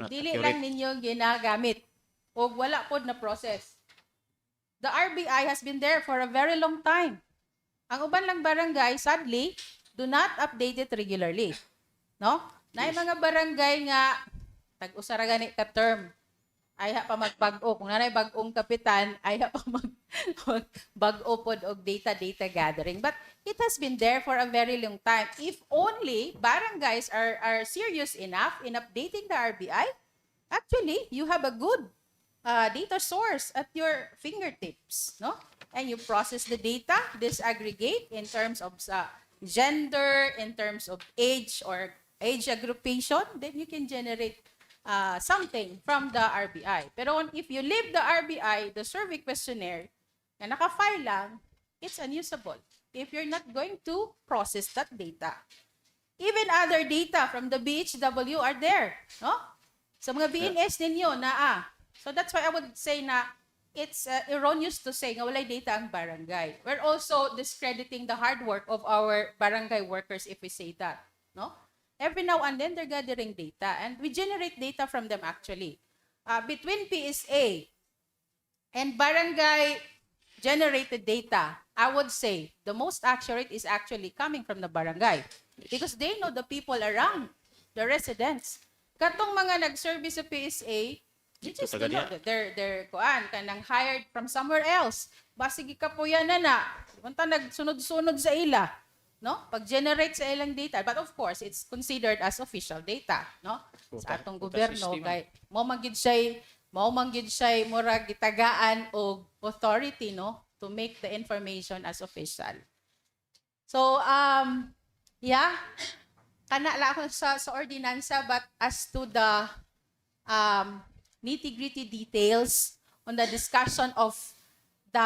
Dili lang ninyo ginagamit o wala pod na process. The RBI has been there for a very long time. Ang uban lang barangay, sadly, do not update it regularly. No? Naay mga barangay nga tag-usa ra gani ka term. Ay pa magbag-o. Kung nanay bag-ong kapitan, ay pa magbag-o pod og data gathering. But it has been there for a very long time. If only barangays are serious enough in updating the RBI, actually, you have a good data source at your fingertips, no? And you process the data, disaggregate in terms of gender, in terms of age or age aggregation, then you can generate something from the RBI. Pero if you leave the RBI, the survey questionnaire, na naka-file lang, it's unusable if you're not going to process that data. Even other data from the BHW are there, no? Sa mga BNS ninyo na So that's why I would say na it's erroneous to say nga walay data ang barangay. We're also discrediting the hard work of our barangay workers if we say that, no? Every now and then, they're gathering data. And we generate data from them, actually. Between PSA and barangay-generated data, I would say the most accurate is actually coming from the barangay. Because they know the people around, the residents. Katong mga nag-service sa PSA, you just know that they're kanang hired from somewhere else. Basigi ka po yan na. Punta nagsunod-sunod sa ila. No? Pag-generate sa ilang data, but of course, it's considered as official data, no? Sa atong gobyerno, kay mao man gid siya murag gitagaan og authority, no, to make the information as official. So, kana la ako sa ordinansa, but as to the nitty-gritty details on the discussion of the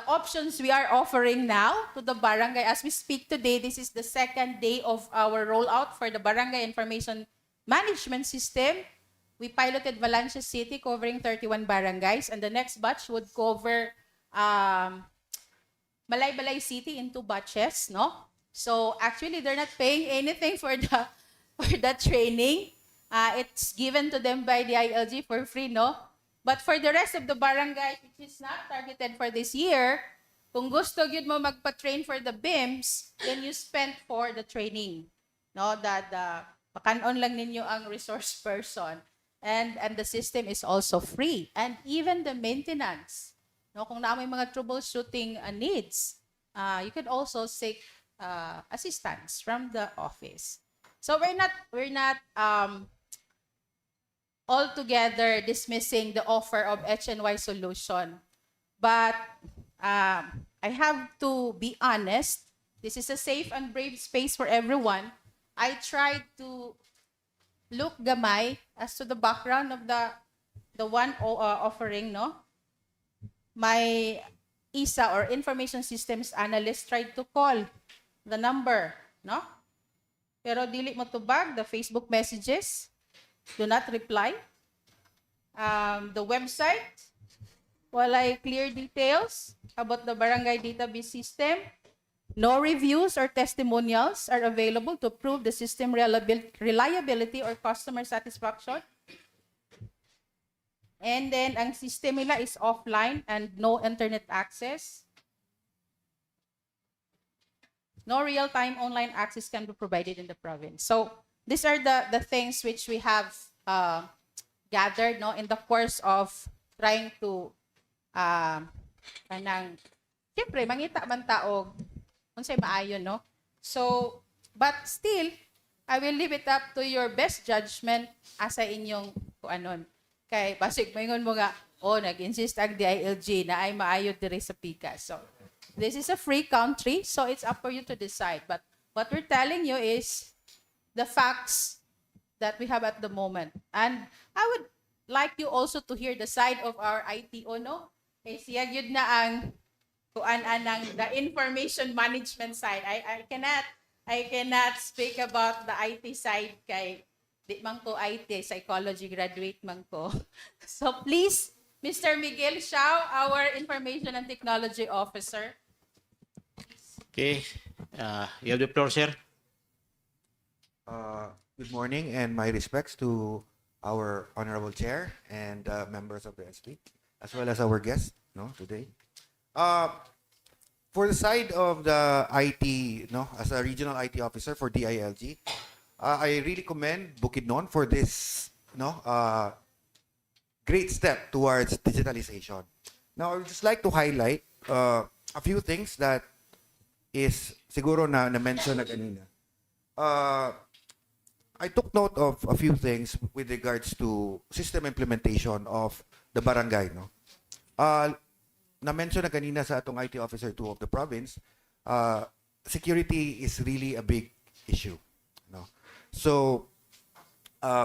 options we are offering now to the barangay. As we speak today, this is the second day of our rollout for the Barangay Information Management System. we piloted Valencia City covering 31 barangays, and the next batch would cover Balay City in 2 batches, no? So actually, they're not paying anything for the for the training. It's given to them by the ILG for free, no? But for the rest of the barangay, which is not targeted for this year, kung gusto gyud mo magpa-train for the BIMs, then you spend for the training, no? The pakanon lang ninyo ang resource person, and the system is also free, and even the maintenance. No, kung na may mga troubleshooting needs, you could also seek assistance from the office. So we're not altogether dismissing the offer of HNY solution, but I have to be honest. This is a safe and brave space for everyone. I tried to look gamay as to the background of the one offering, no? My ISA or Information Systems Analyst tried to call the number, no? Pero dili mo tubag, the Facebook messages do not reply. The website, walay clear details about the barangay database system. No reviews or testimonials are available to prove the system reliability or customer satisfaction. And then, ang system nila is offline and no internet access. No real-time online access can be provided in the province. So, these are the things which we have gathered, no, in the course of trying to siyempre, mangita man taog unsay maayon, no? So, but still, I will leave it up to your best judgment asa inyong kuanon. Kay basig maingon mo nga, nag-insist ang DILG na ay maayo diri sa PICA. So, this is a free country, so it's up for you to decide. But what we're telling you is the facts that we have at the moment. And I would like you also to hear the side of our ITO, no? Kay siya gyud na ang kuan-anang the information management side. I cannot speak about the IT side kay di man ko IT, psychology graduate man ko. So please, Mr. Miguel Xiao, our Information and Technology Officer. Okay, you have the floor, sir. Good morning and my respects to our honorable chair and members of the SP, as well as our guests, no, today. For the side of the IT, no, as a regional IT officer for DILG, I really commend Bukidnon for this, no, great step towards digitalization. Now, I would just like to highlight a few things that is siguro na mention na kanina. I took note of a few things with regards to system implementation of the barangay, no. Na-mention na kanina sa atong IT Officer 2 of the province, security is really a big issue, no. So,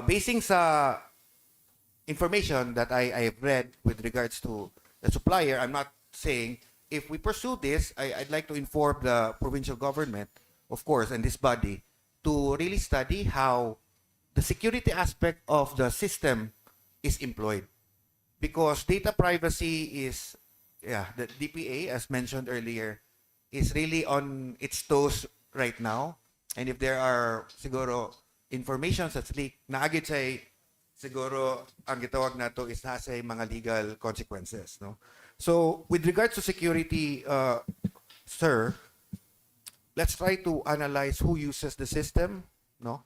basing sa information that I've read with regards to the supplier, I'm not saying if we pursue this, I'd like to inform the provincial government, of course, and this body, to really study how the security aspect of the system is employed. Because data privacy is, the DPA, as mentioned earlier, is really on its toes right now. And if there are siguro information that's leaked, naagit say siguro ang gitawag nato is nasa mga legal consequences, no? So with regards to security, sir, let's try to analyze who uses the system, no?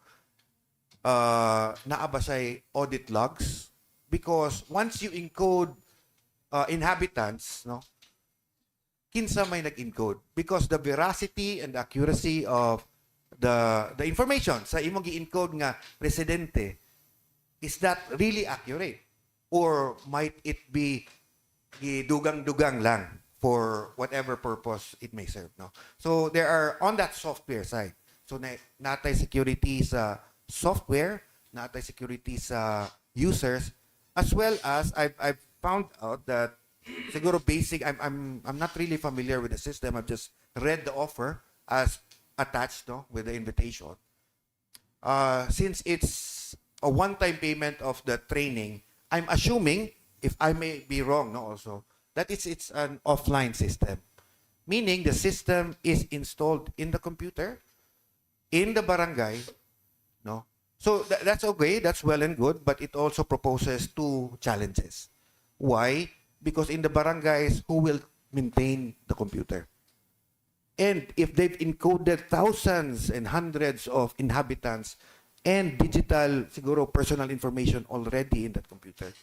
Naa ba say audit logs? Because once you encode inhabitants, no, kinsa may nag-encode, because the veracity and accuracy of the information sa imong gi-encode nga residente, is that really accurate, or might it be gidugang-dugang lang for whatever purpose it may serve, no? So there are on that software side, so natay security sa software, natay security sa users, as well as I've found out that siguro basic, I'm not really familiar with the system. I've just read the offer as attached, no, with the invitation. Since it's a one-time payment of the training, I'm assuming, if I may be wrong, no, also, that it's an offline system. Meaning the system is installed in the computer, in the barangay, no? So that's okay, that's well and good, but it also proposes two challenges. Why? Because in the barangays, who will maintain the computer? And if they've encoded thousands and hundreds of inhabitants and digital, siguro, personal information already in that computer,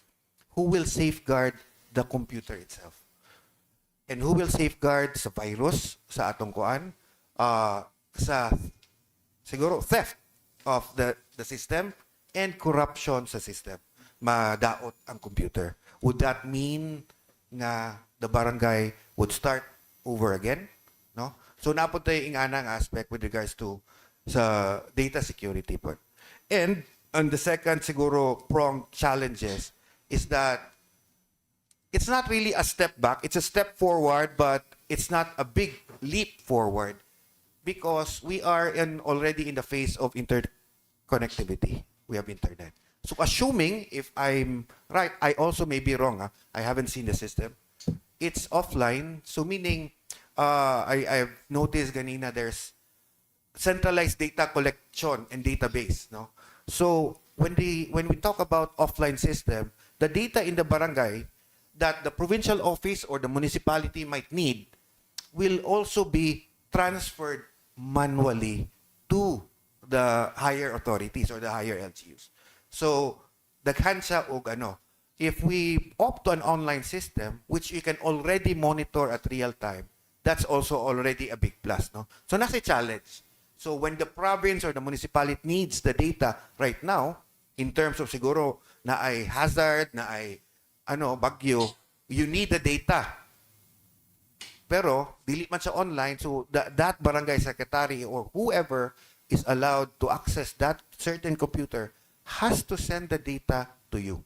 who will safeguard the computer itself? And who will safeguard sa virus, sa atong kuan, sa siguro theft of the system and corruption sa system. Madaot ang computer. Would that mean nga the barangay would start over again? No? So napunta yung anang aspect with regards to sa data security part. And on the second siguro prong challenges is that it's not really a step back, it's a step forward, but it's not a big leap forward because we are already in the phase of interconnectivity. We have internet. So assuming, if I'm right, I also may be wrong. I haven't seen the system. It's offline, so meaning I've noticed ganina there's centralized data collection and database. No, so when we talk about offline system, the data in the barangay that the provincial office or the municipality might need will also be transferred manually to the higher authorities or the higher LGUs. So, daghan siya og ano, if we opt to an online system, which you can already monitor at real time, that's also already a big plus, no? So, nasa challenge. So, when the province or the municipality needs the data right now, in terms of siguro na ay hazard, na ay bagyo, you need the data. Pero, dili man siya online, so that barangay secretary or whoever is allowed to access that certain computer has to send the data to you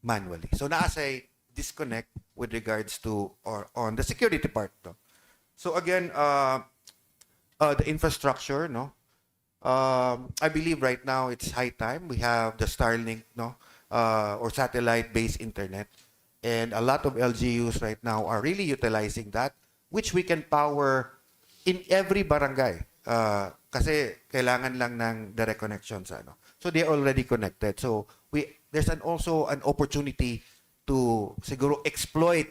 manually. So, naasay disconnect with regards to or on the security part. No? So, again, the infrastructure, no? I believe right now it's high time. We have the Starlink, no? Or satellite-based internet. And a lot of LGUs right now are really utilizing that, which we can power in every barangay. Kasi kailangan lang ng direct connection sa ano. So they're already connected. So there's also an opportunity to siguro exploit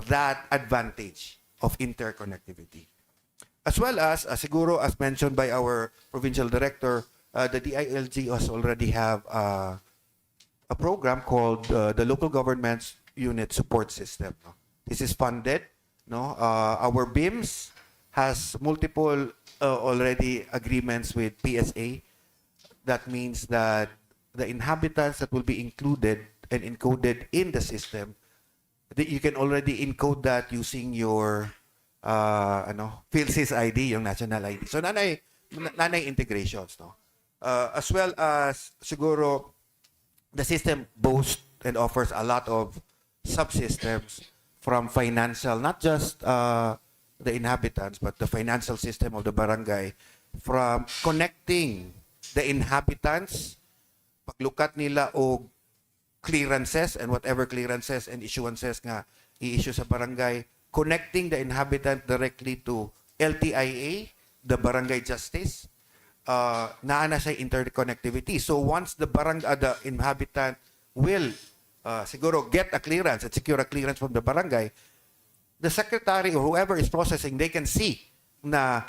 that advantage of interconnectivity. As well as, siguro as mentioned by our provincial director, the DILG has already have a program called the Local Governments Unit Support System. No? This is funded. No? Our BIMS has multiple already agreements with PSA. That means that the inhabitants that will be included and encoded in the system, that you can already encode that using your PhilSys ID, yung national ID. So nanay integrations, no? As well as siguro the system boasts and offers a lot of subsystems from financial, not just the inhabitants, but the financial system of the barangay, from connecting the inhabitants, paglukat nila o clearances and whatever clearances and issuances nga i-issue sa barangay, connecting the inhabitant directly to LTIA, the barangay justice, naana siya interconnectivity. So once the inhabitant will siguro get a clearance and secure a clearance from the barangay, the secretary or whoever is processing, they can see na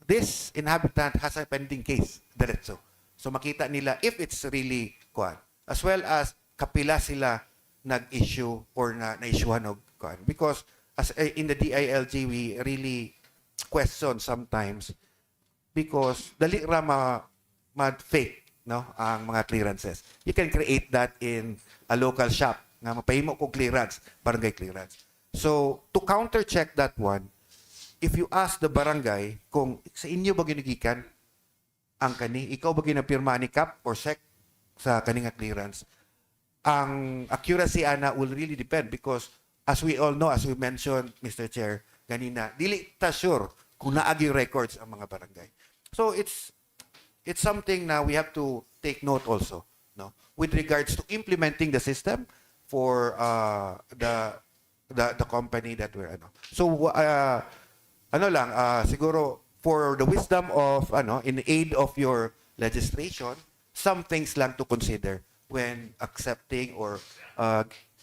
this inhabitant has a pending case diretso. So makita nila if it's really kuan. As well as kapila sila nag-issue or na-issuehan og kuan. Because as in the DILG, we really question sometimes because dali ra ma-fake, no, ang mga clearances. You can create that in a local shop nga mapahimo ko clearance, barangay clearance. So to counter-check that one, if you ask the barangay kung sa inyo ba ginigikan ang kani, ikaw ba ginapirma ni CAP or SEC sa kaning clearance, ang accuracy ana will really depend because as we all know, as we mentioned, Mr. Chair, ganina, dili ta sure kung naagi records ang mga barangay. So it's it's something na we have to take note also, no, with regards to implementing the system for the company that we're ano. So ano lang, siguro for the wisdom of ano, in aid of your legislation, some things lang to consider when accepting or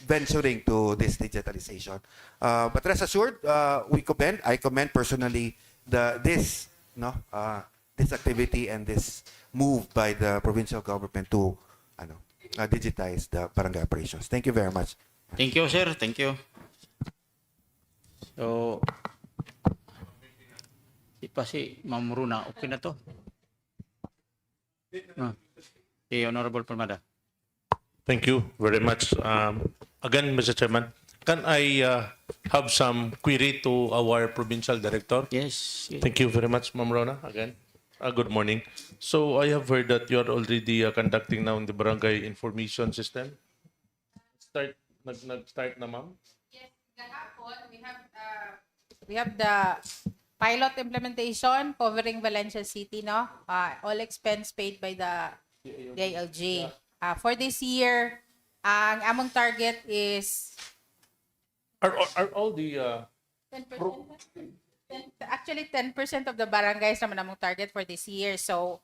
venturing to this digitalization. But rest assured, I commend personally this activity and this move by the provincial government to digitize the barangay operations. Thank you very much. Thank you, sir. Thank you. So, di pa si Ma'am Runa, okay na to? No. Si Honorable Palmada. Thank you very much. Again, Mr. Chairman, can I have some query to our provincial director? Yes. Yes. Thank you very much, Ma'am Rona. Again, good morning. So I have heard that you are already conducting now in the barangay information system. Nag-start na, ma'am? Yes, kahapon we have the pilot implementation covering Valencia City, no? All expense paid by the DILG. For this year, ang among target is Are all the 10%. Actually, 10% of the barangays naman among target for this year. So,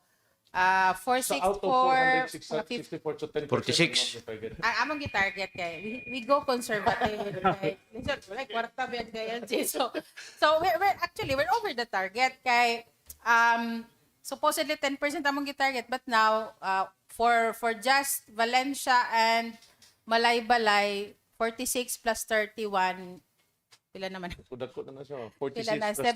so out of 464 to 10%? 46. ang among gi-target kay we go conservative kay like kwarta ba kay LG. So we're over the target kay supposedly 10% among gi-target, but now for just Valencia and Malaybalay 46 plus 31 pila naman? Kudak na siya. Pila 46 na? plus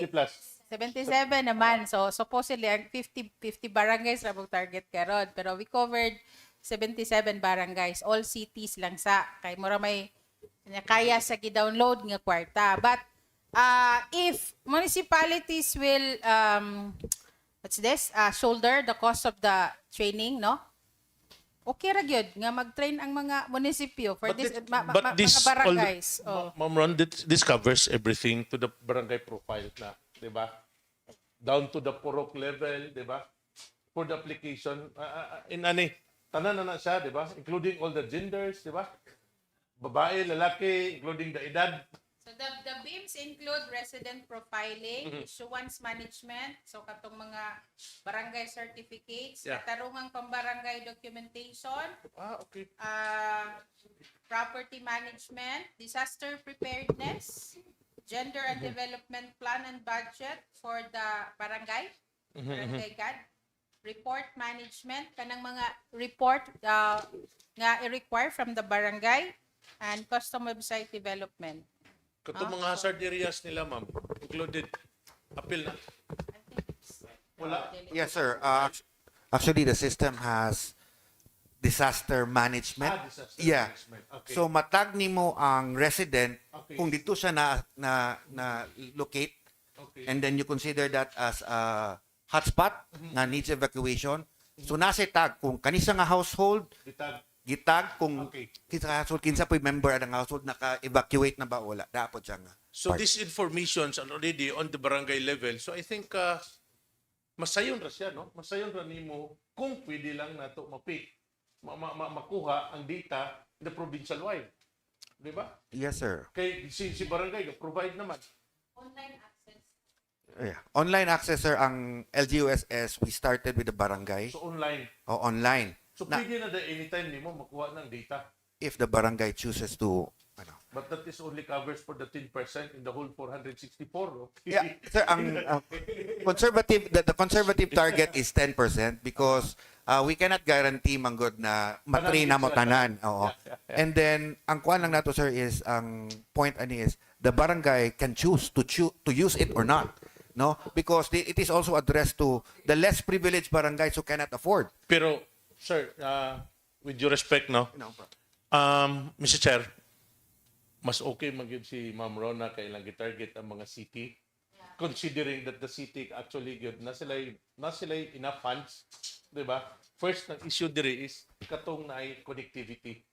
70 plus. 77 naman. So supposedly ang 50 barangays ra mong target karon, pero we covered 77 barangays, all cities lang sa kay mura may kaya sa gi-download nga kwarta. But if municipalities will shoulder the cost of the training, no? Okay ra gyud nga mag-train ang mga munisipyo for this mga barangays. Ma'am Ron, this covers everything to the barangay profile na, di ba? Down to the purok level, di ba? For the application, tanan na siya, di ba? Including all the genders, di ba? Babae, lalaki, including the edad. So the BIMs include resident profiling, issuance management, so katong mga barangay certificates, katarungang pambarangay documentation, Okay. property management, disaster preparedness, gender and development plan and budget for the barangay, barangay CAD, report management, kanang mga report nga i-require from the barangay, and custom website development. Katong mga hazard areas nila, ma'am, included. Appeal na. Wala. Yes, sir. Actually, the system has disaster management. Disaster Yeah. management. Okay. So matag nimo ang resident Okay. kung dito siya na locate, Okay. and then you consider that as a hotspot nga needs evacuation. So nasa tag kung kanisa nga household gitag kung Okay. kinsa po'y member ang household naka-evacuate na ba wala dapat siya nga. So this information is already on the barangay level. So I think masayon ra siya, no? Masayon ra nimo kung pwede lang nato makuha ang data in the provincial wide. Di ba? Yes, sir. Kay si barangay provide naman. Online access. Yeah. Online access, sir, ang LGUSS, we started with the barangay So online. o online. So pwede na anytime nimo makuha ng data. If the barangay chooses to But that is only covers for the 10% in the whole 464. No? Yeah, sir, ang the conservative target is 10% because we cannot guarantee manggod na matrain na mo tanan. Oo. And then ang kuan lang nato, sir, is ang point ani is the barangay can choose to use it or not. No? Because it is also addressed to the less privileged barangays who cannot afford. Pero sir, with due respect, no? Mr. Chair, mas okay magyud si Ma'am Rona kay ilang gitarget ang mga city, considering that the city actually good na sila enough funds, di ba? First ng issue diri is katong na connectivity,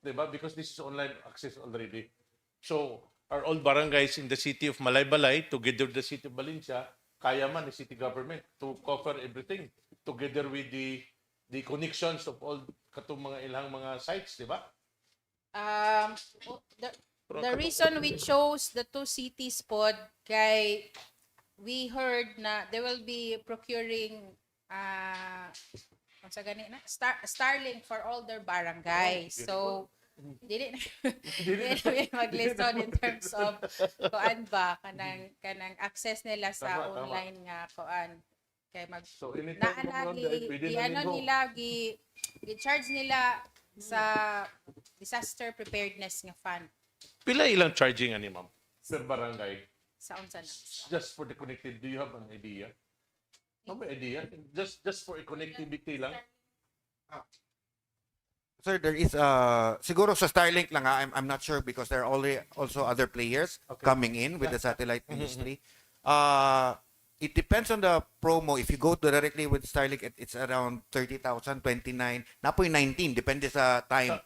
di ba? Because this is online access already. So our all barangays in the city of Malaybalay together with the city of Valencia kaya man ni city government to cover everything together with the connections of all katong mga ilang mga sites, di ba? Um, the reason we chose the two cities pod kay we heard na they will be procuring sa gani na Starlink for all their barangay. So dili na dili na mag-listen in terms of kuan ba kanang access nila sa Tama. online nga kuan kay mag So anytime naanagi pwede di na ano ninyo. nila gi-charge nila sa disaster preparedness nga fund Pila ilang charging ani ma'am per barangay sa unsa na. just for the connected? Do you have an idea? May idea? Just for a connectivity lang? Sir, there is siguro sa Starlink lang I'm not sure because there are also other players coming in with the satellite industry. It depends on the promo. If you go directly with Starlink, it's around 30,000, 29, napoy 19 depende sa time.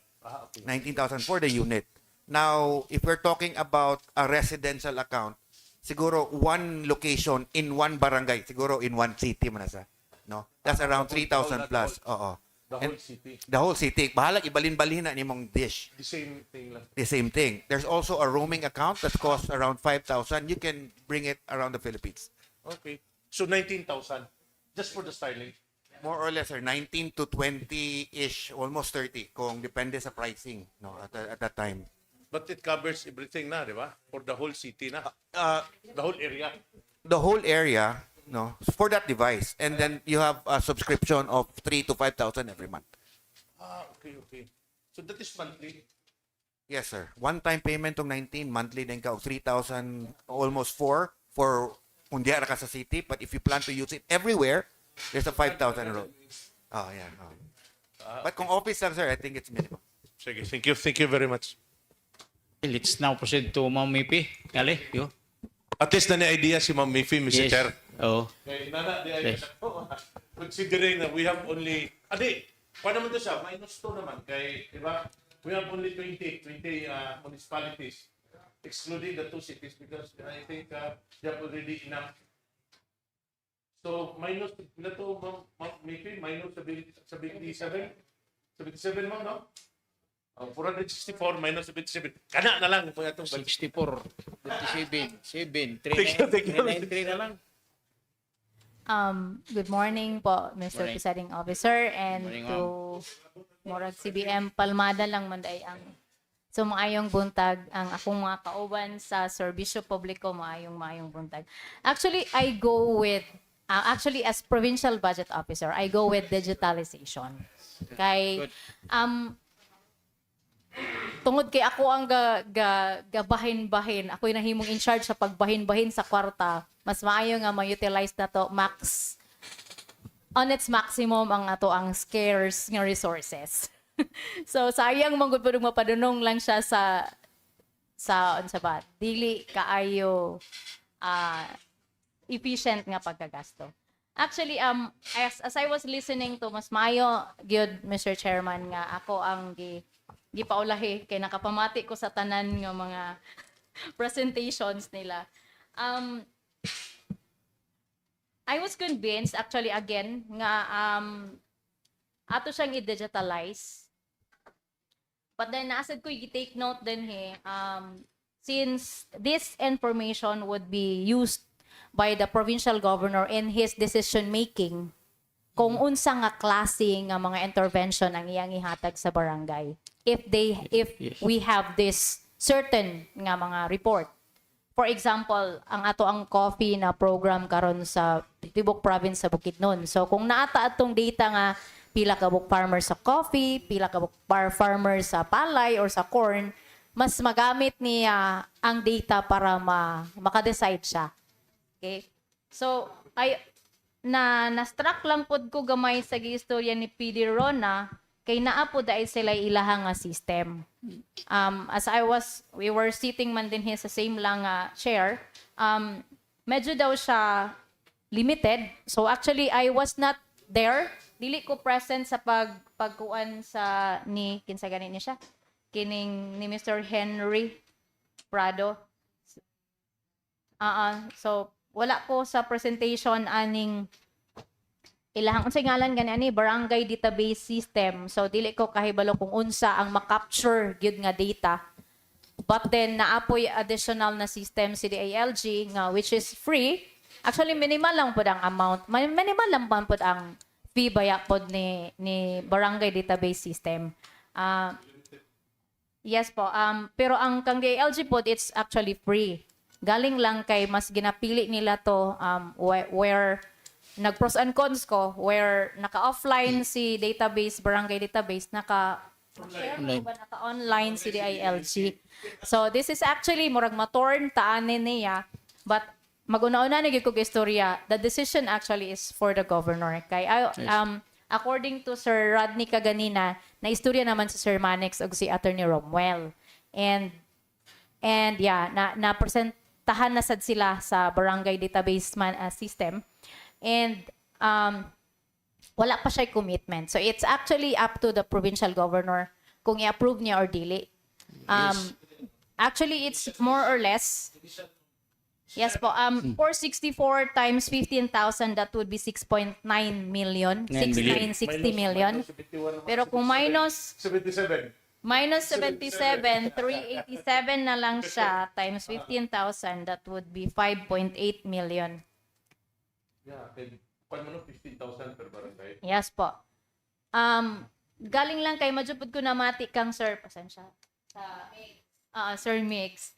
19,000 for the unit. Now, if we're talking about a residential account, siguro one location in one barangay, siguro in one city man sa, no? That's around 3,000 plus. Oo. The whole city. The whole city. Bahala ibalin-balhin na nimong dish. The same thing lang. The same thing. There's also a roaming account that costs around 5,000. You can bring it around the Philippines. Okay. So 19,000 just for the Starlink. More or less, sir, 19 to 20-ish, almost 30, kung depende sa pricing, no, at that time. But it covers everything na, di ba? For the whole city na. The whole area. The whole area, no, for that device. And then you have a subscription of 3,000 to 5,000 every month. Okay. So that is monthly. Yes, sir. One-time payment of 19, monthly din ka, 3,000, almost 4 for kung diara ka sa city. But if you plan to use it everywhere, there's a 5,000 road. Oh, yeah. Oh. But kung office lang, sir, I think it's minimum. Sige, thank you very much. Let's now proceed to Ma'am Mipi. Kali, yo. At least na idea si Ma'am Miffy, Mr. Chair. Oh. Kay nana, considering that we have only, paano naman to siya? Minus 2 naman. Kay, di ba? We have only 20 municipalities, excluding the 2 cities because I think they have already enough. So, minus, pila to, Ma'am Miffy? Minus 77? 77, ma'am, no? 464 minus 77. Kana na lang po itong 64, 27, 7, Thank you. 393 na lang. Good morning po, Mr. Morning. Presiding Officer, and Morning, to Morag CBM Palmada lang man day ang maayong buntag ang akong mga kauban sa serbisyo publiko, maayong buntag. Actually, I go with as provincial budget officer, I go with digitalization. Kay tungod kay ako ang gabahin-bahin, ako yung nahimong in charge sa pagbahin-bahin sa kwarta, mas maayo nga ma-utilize na to on its maximum ang ato ang scarce nga resources. So sayang man gud pud mapadunong lang siya sa unsa ba, dili kaayo efficient nga pagkagasto. Actually, as I was listening to mas maayo gyud, Mr. Chairman, nga ako ang gipaulahi kay nakapamati ko sa tanan nga mga presentations nila. I was convinced actually again nga ato siyang i-digitalize. But then naasad ko i-take note din since this information would be used by the provincial governor in his decision making kung unsa nga klase nga mga intervention ang iyang ihatag sa barangay. If we have this certain nga mga report. For example, ang ato ang coffee na program karon sa Tibok province sa Bukidnon. So kung naata atong data nga pila ka buk farmer sa coffee, pila ka buk farmer sa palay or sa corn, mas magamit niya ang data para maka-decide siya. Okay? So na-struck lang pod ko gamay sa giistorya ni PD Rona kay naa po dahil sila ilahang nga system. As we were sitting man din sa same lang chair, medyo daw siya limited. So actually, I was not there. Dili ko present sa pagkuan sa kinsa gani ni siya? Kining ni Mr. Henry Prado. So wala ko sa presentation aning ilahang unsay ngalan gani ani barangay database system. So dili ko kahibalo kung unsa ang ma-capture gyud nga data. But then naapoy additional na system si DILG nga which is free. Actually minimal lang pod ang amount. Minimal lang pod ang fee baya pod ni barangay database system. Yes po. Pero ang kang DILG pod it's actually free. Galing lang kay mas ginapili nila to where nag-pros and cons ko where naka-offline si database, barangay database, naka-share mo ba naka-online si DILG. So this is actually murag matorn taanin niya but mag-una-una na gyud kog istorya. The decision actually is for the governor. Kay according to Sir Rodney kaganina, na istorya naman si Sir Manex ug si Attorney Romwell. And yeah, na presentahan na sad sila sa barangay database system. And wala pa siya commitment. So it's actually up to the provincial governor kung i-approve niya or dili. Actually, it's more or less. Yes po. 464 times 15,000, that would be 6.9 million. 6,960 million. Pero kung minus 77, 387 na lang siya times 15,000, that would be 5.8 million. Yeah, 15,000 per barangay. Yes po. Galing lang kay majupod ko na mati kang sir. Pasensya. Sir Mix.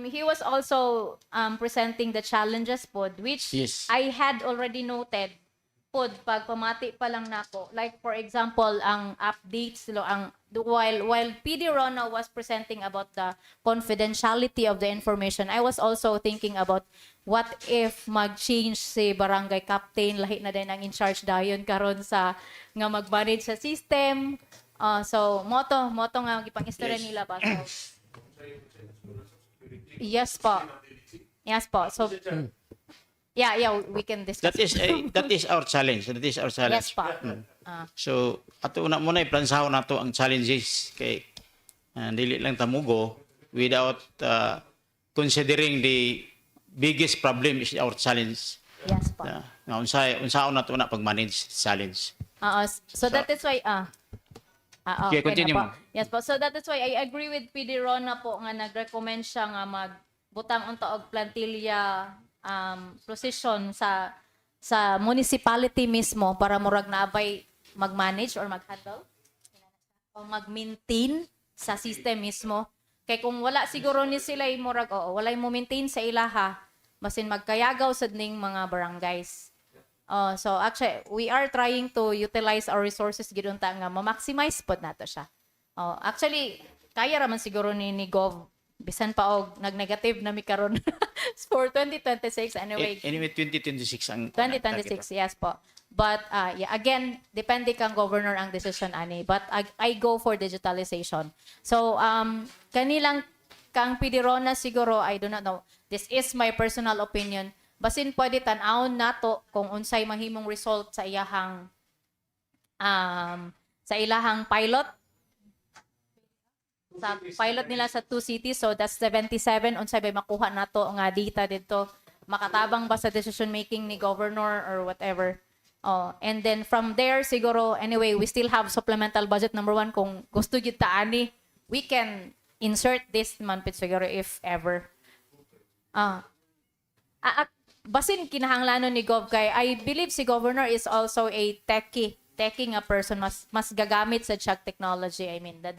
He was also presenting the challenges pod which Yes. I had already noted pod pag pamati pa lang nako. Like for example, ang updates while PD Rona was presenting about the confidentiality of the information, I was also thinking about what if mag-change si barangay captain, lahi na din ang in charge dayon karon sa nga mag-manage sa system. So moto nga gipang-istorya nila ba. So Yes po. So yeah, we can discuss. That is our challenge. That is our challenge. Yes po. So ato una muna iplansahon nato ang challenges kay dili lang tamugo without considering the biggest problem is our challenge. Yes po. Nga unsaon nato na pag-manage challenge. So that is why Okay, continue na po. mo. Yes po. So that is why I agree with PD Rona po nga nag-recommend siya nga magbutang unta og plantilla position sa municipality mismo para murag naabay mag-manage or mag-handle o mag-maintain sa system mismo. Kay kung wala siguro ni sila murag wala mo maintain sa ilaha basin magkayagaw sad ning mga barangays. So actually we are trying to utilize our resources gid unta nga ma-maximize pod nato siya. Actually kaya raman siguro ni Gov bisan pa og nag-negative na mi karon for 2026 anyway. Anyway 2026 ang 2026 yes po. But yeah, again depende kang governor ang decision ani but I go for digitalization. So kanilang kang PD Rona siguro I do not know. This is my personal opinion. Basin pwede tan-awon nato kung unsay mahimong result sa ilahang pilot. Sa pilot nila sa 2 cities, so that's 77 unsay bay makuha nato nga data dito. Makatabang ba sa decision making ni governor or whatever. And then from there siguro anyway, we still have supplemental budget number 1 kung gusto gyud ta ani, we can insert this month siguro if ever. Basin kinahanglanon ni Gov kay I believe si governor is also a techie nga person mas gagamit sa check technology. I mean the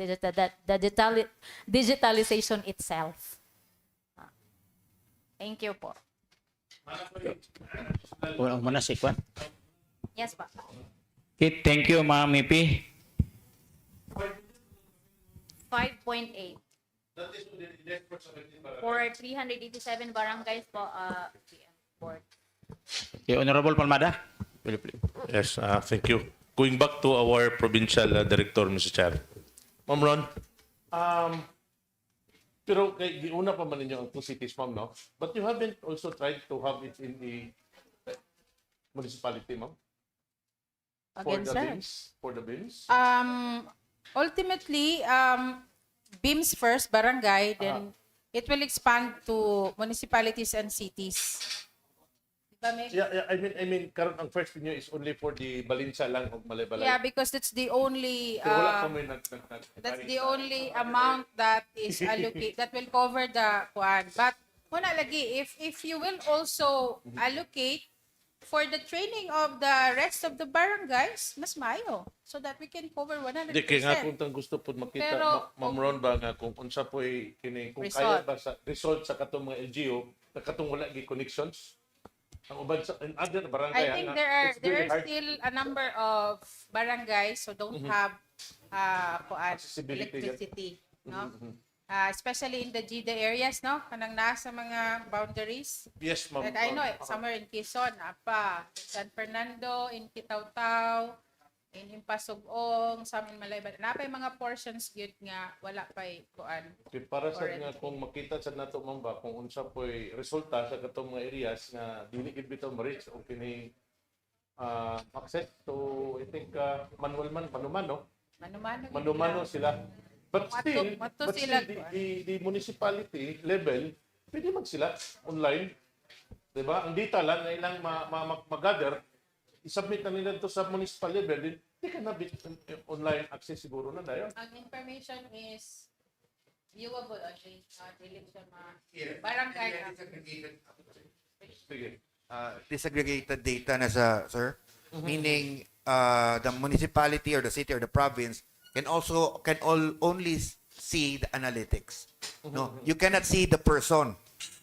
digitalization itself. Thank you po. Wala man si Kwan. Yes pa. Okay, thank you Ma'am Mipi. 5.8 for 387 barangays po board. Okay, Honorable Palmada. Yes, thank you. Going back to our provincial director, Mr. Chair. Ma'am Ron, pero kay giuna pa man ninyo ang 2 cities, ma'am, no? But you haven't also tried to have it in the municipality, ma'am? Again, sir. For the BIMs? Ultimately, BIMS first, barangay, then it will expand to municipalities and cities. Kami. Yeah, I mean, karon ang first niyo is only for the Balinsa lang o Malay-Balay. Yeah, because that's the only So, wala pa may that's the only amount that is allocate that will cover the kuan. But muna lagi if you will also allocate for the training of the rest of the barangays, mas maayo so that we can cover 100%. Di kaya nga kung gusto po makita, Pero, Ma'am Ron ba nga kung unsa po kini kung Result. kaya ba sa result sa katong mga LGU na katong wala gi connections ang uban sa in other barangay I think it's there very are hard. still a number of barangays so don't have kuan Accessibility. electricity, no? Especially in the GD areas, no? Kanang nasa mga boundaries. Yes, ma'am. Like I know, somewhere in Quezon, apa, San Fernando, in Kitaw-Taw, in Impasugong, sa amin Malayban. Napay mga portions gyud nga wala pay kuan. Okay, para sa Or nga kung makita sa nato ma'am ba kung unsa po'y resulta sa katong mga areas nga dili gid bitaw ma-reach o kini access to I think manumano Manumano sila. But still, Mato but sila, still the municipality level, pwede man sila online. Diba? Ang data lang na ilang mag-gather, isubmit na nila to sa municipal level, din di ka na online access siguro na dayon. Ang information is viewable actually. Dili siya barangay. Sige. Disaggregated data na sa sir, meaning the municipality or the city or the province can only see the analytics. No, you cannot see the person,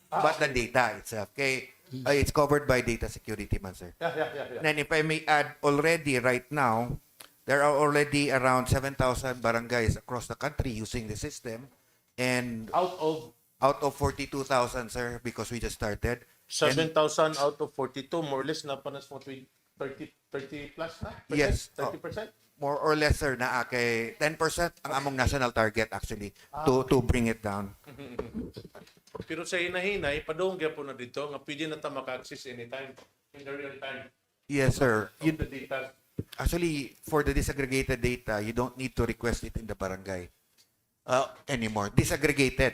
but the data itself. Okay, it's covered by data security, man, sir. Yeah. And if I may add, already right now, there are already around 7,000 barangays across the country using the system, and Out of 42,000, sir, because we just started. 7,000 out of 42, more or less na panas mo 30 plus na? Yes. 30%? More or less, sir, na kay 10% ang among national target actually to bring it down. Pero sa hinahinay, padong po na dito nga pwede na ta maka-access anytime in the real time Yes, sir. of the data. Actually, for the disaggregated data, you don't need to request it in the barangay anymore. Disaggregated,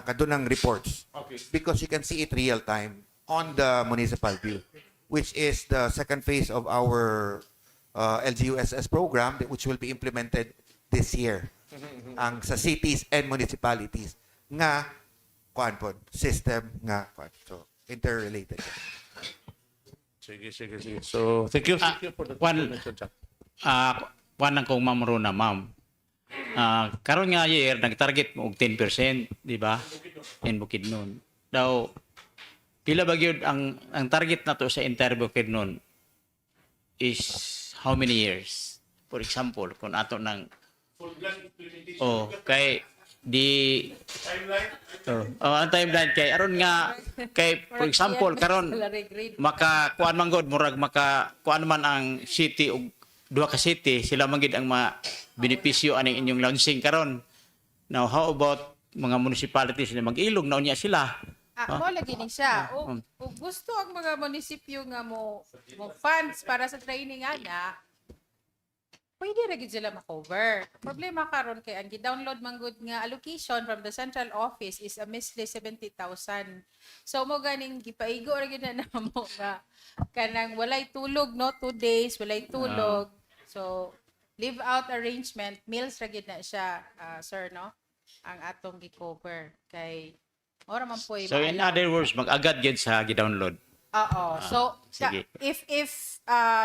kadunang reports. Okay. Because you can see it real time on the municipal view, which is the second phase of our LGUSS program which will be implemented this year. Ang sa cities and municipalities nga kuan pod system nga kuan. So interrelated. Sige. So, thank you for the information, Jack. Kuan lang kong Ma'am Rona, ma'am. Karon nga year nag-target mo og 10%, di ba? In Bukidnon. Daw pila ba gyud ang target nato sa entire Bukidnon is how many years? For example, kung ato ng kay di ang timeline kay aron nga kay for example karon maka kuan man god murag maka kuan man ang city og duha ka city sila man gid ang benepisyo aning inyong launching karon. Now how about mga municipalities na mag-ilog na unya sila? Mo lagi ni siya. O gusto ang mga munisipyo nga mo funds para sa training ana, pwede ra gid sila ma-cover. Problema karon kay ang gi-download man gud nga allocation from the central office is a measly 70,000. So mo ganing gipaigo ra gid na namo nga kanang walay tulog no 2 days walay tulog. So leave out arrangement meals ra gid na siya sir no ang atong gi-cover kay ora man po So in other words, mag-agad gid sa gi-download. Oo. So, sige. if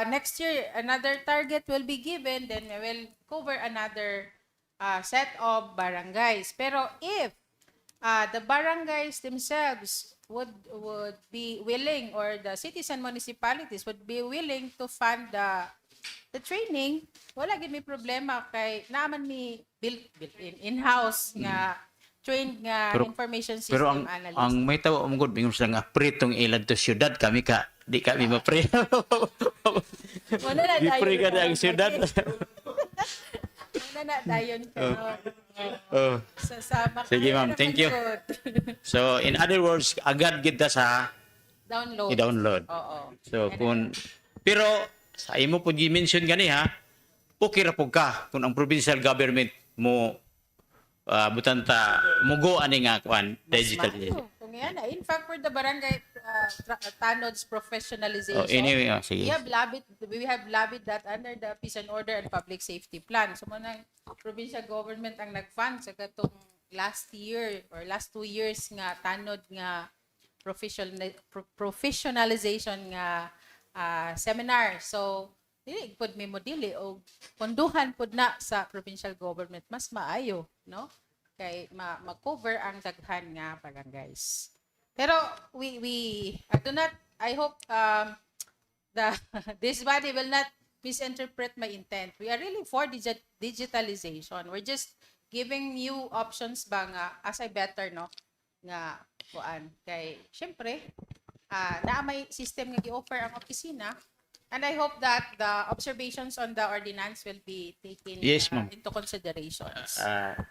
next year another target will be given, then we will cover another set of barangays. Pero if the barangays themselves would be willing, or the cities and municipalities would be willing to fund the training, wala gid may problema kay naman mi in-house nga trained nga information system Pero analyst. ang may tawo mo gud bingos lang apretong ilad to syudad kami di kami mapre. Wala na Di tayo. pre ka na ang syudad. Wala na tayo. Sige, ma'am. Thank you. So in other words, agad gid ta sa Download. i-download. Oo. So pero sa imo po gi-mention gani ha, okay ra pug ka kung ang provincial government mo butanta mugo ani nga kuan digital. Kung yan, in fact, for the barangay Tanod's professionalization. Oh, anyway, sige. We have lobbied that under the Peace and Order and Public Safety Plan. So manang provincial government ang nag-fund sa katong last year or last 2 years nga tanod nga professionalization nga seminar. So dili pud mi mo dili og ponduhan pud na sa provincial government mas maayo, no? Kay ma-cover ang daghan nga barangays. Pero I hope the this body will not misinterpret my intent. We are really for digitalization. We're just giving you options ba nga as I better, no, nga kuan kay syempre naa may system nga gi-offer ang opisina, and I hope that the observations on the ordinance will be taken Yes, ma'am. into considerations.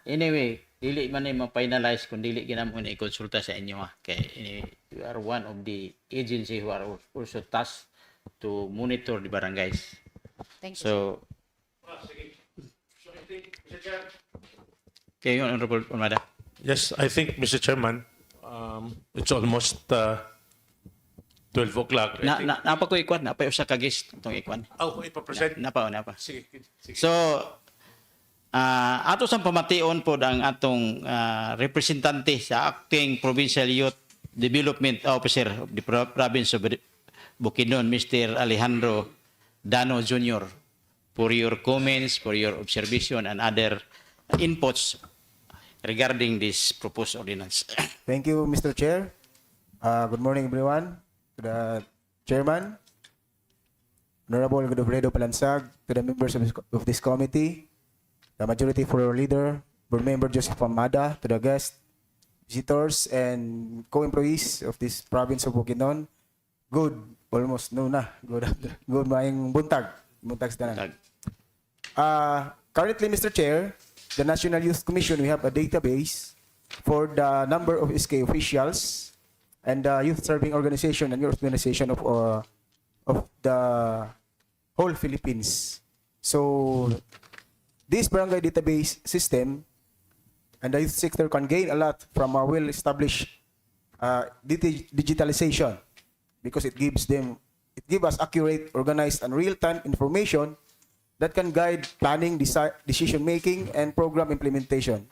Anyway, dili man ay ma-finalize kung dili ginamo na ikonsulta sa inyo kay you are one of the agency who are also tasked to monitor the barangays. Thank you. So okay, Honorable Ormada. Yes, I think, Mr. Chairman, it's almost 12 o'clock. Napa ko ikwan, napa usa ka guest tong ikwan. Oh, ipapresent. Napa. Sige, sige. So ato sang pamation pod ang atong representante sa acting Provincial Youth Development Officer of the Province of Bukidnon, Mr. Alejandro Dano Jr., for your comments, for your observation and other inputs regarding this proposed ordinance. Thank you, Mr. Chair. Good morning, everyone. To the Chairman, Honorable Godofredo Palansag, to the members of this committee, the Majority Floor Leader, Board Member Joseph Amada, to the guests, visitors, and co-employees of this province of Bukidnon. Good, almost noon na. Good maayong buntag. Buntag sa tanan. Currently, Mr. Chair, the National Youth Commission, we have a database for the number of SK officials and the youth serving organization and youth organization of the whole Philippines. So this barangay database system and the youth sector can gain a lot from a well-established digitalization because it gives us accurate, organized, and real-time information that can guide planning, decision-making, and program implementation.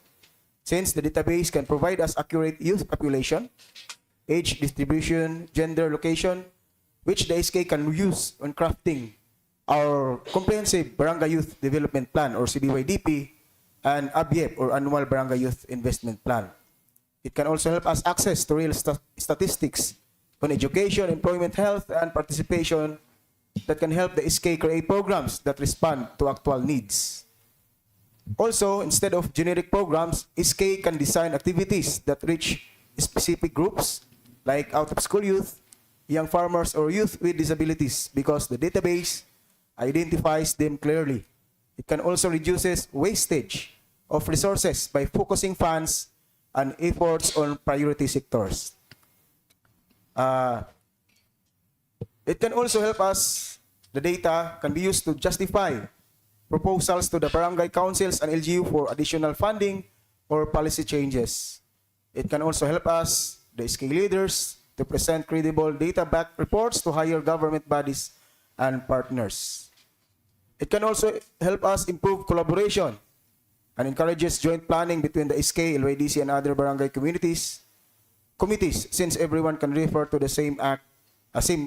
Since the database can provide us accurate youth population, age distribution, gender, location, which the SK can use when crafting our comprehensive Barangay Youth Development Plan or CBYDP and ABYEP or Annual Barangay Youth Investment Plan. It can also help us access to real statistics on education, employment, health, and participation that can help the SK create programs that respond to actual needs. Also, instead of generic programs, SK can design activities that reach specific groups like out-of-school youth, young farmers, or youth with disabilities because the database identifies them clearly. It can also reduce wastage of resources by focusing funds and efforts on priority sectors. It can also help us, the data can be used to justify proposals to the barangay councils and LGU for additional funding or policy changes. It can also help us, the SK leaders, to present credible data-backed reports to higher government bodies and partners. It can also help us improve collaboration and encourages joint planning between the SK, LYDC, and other barangay committees, since everyone can refer to the same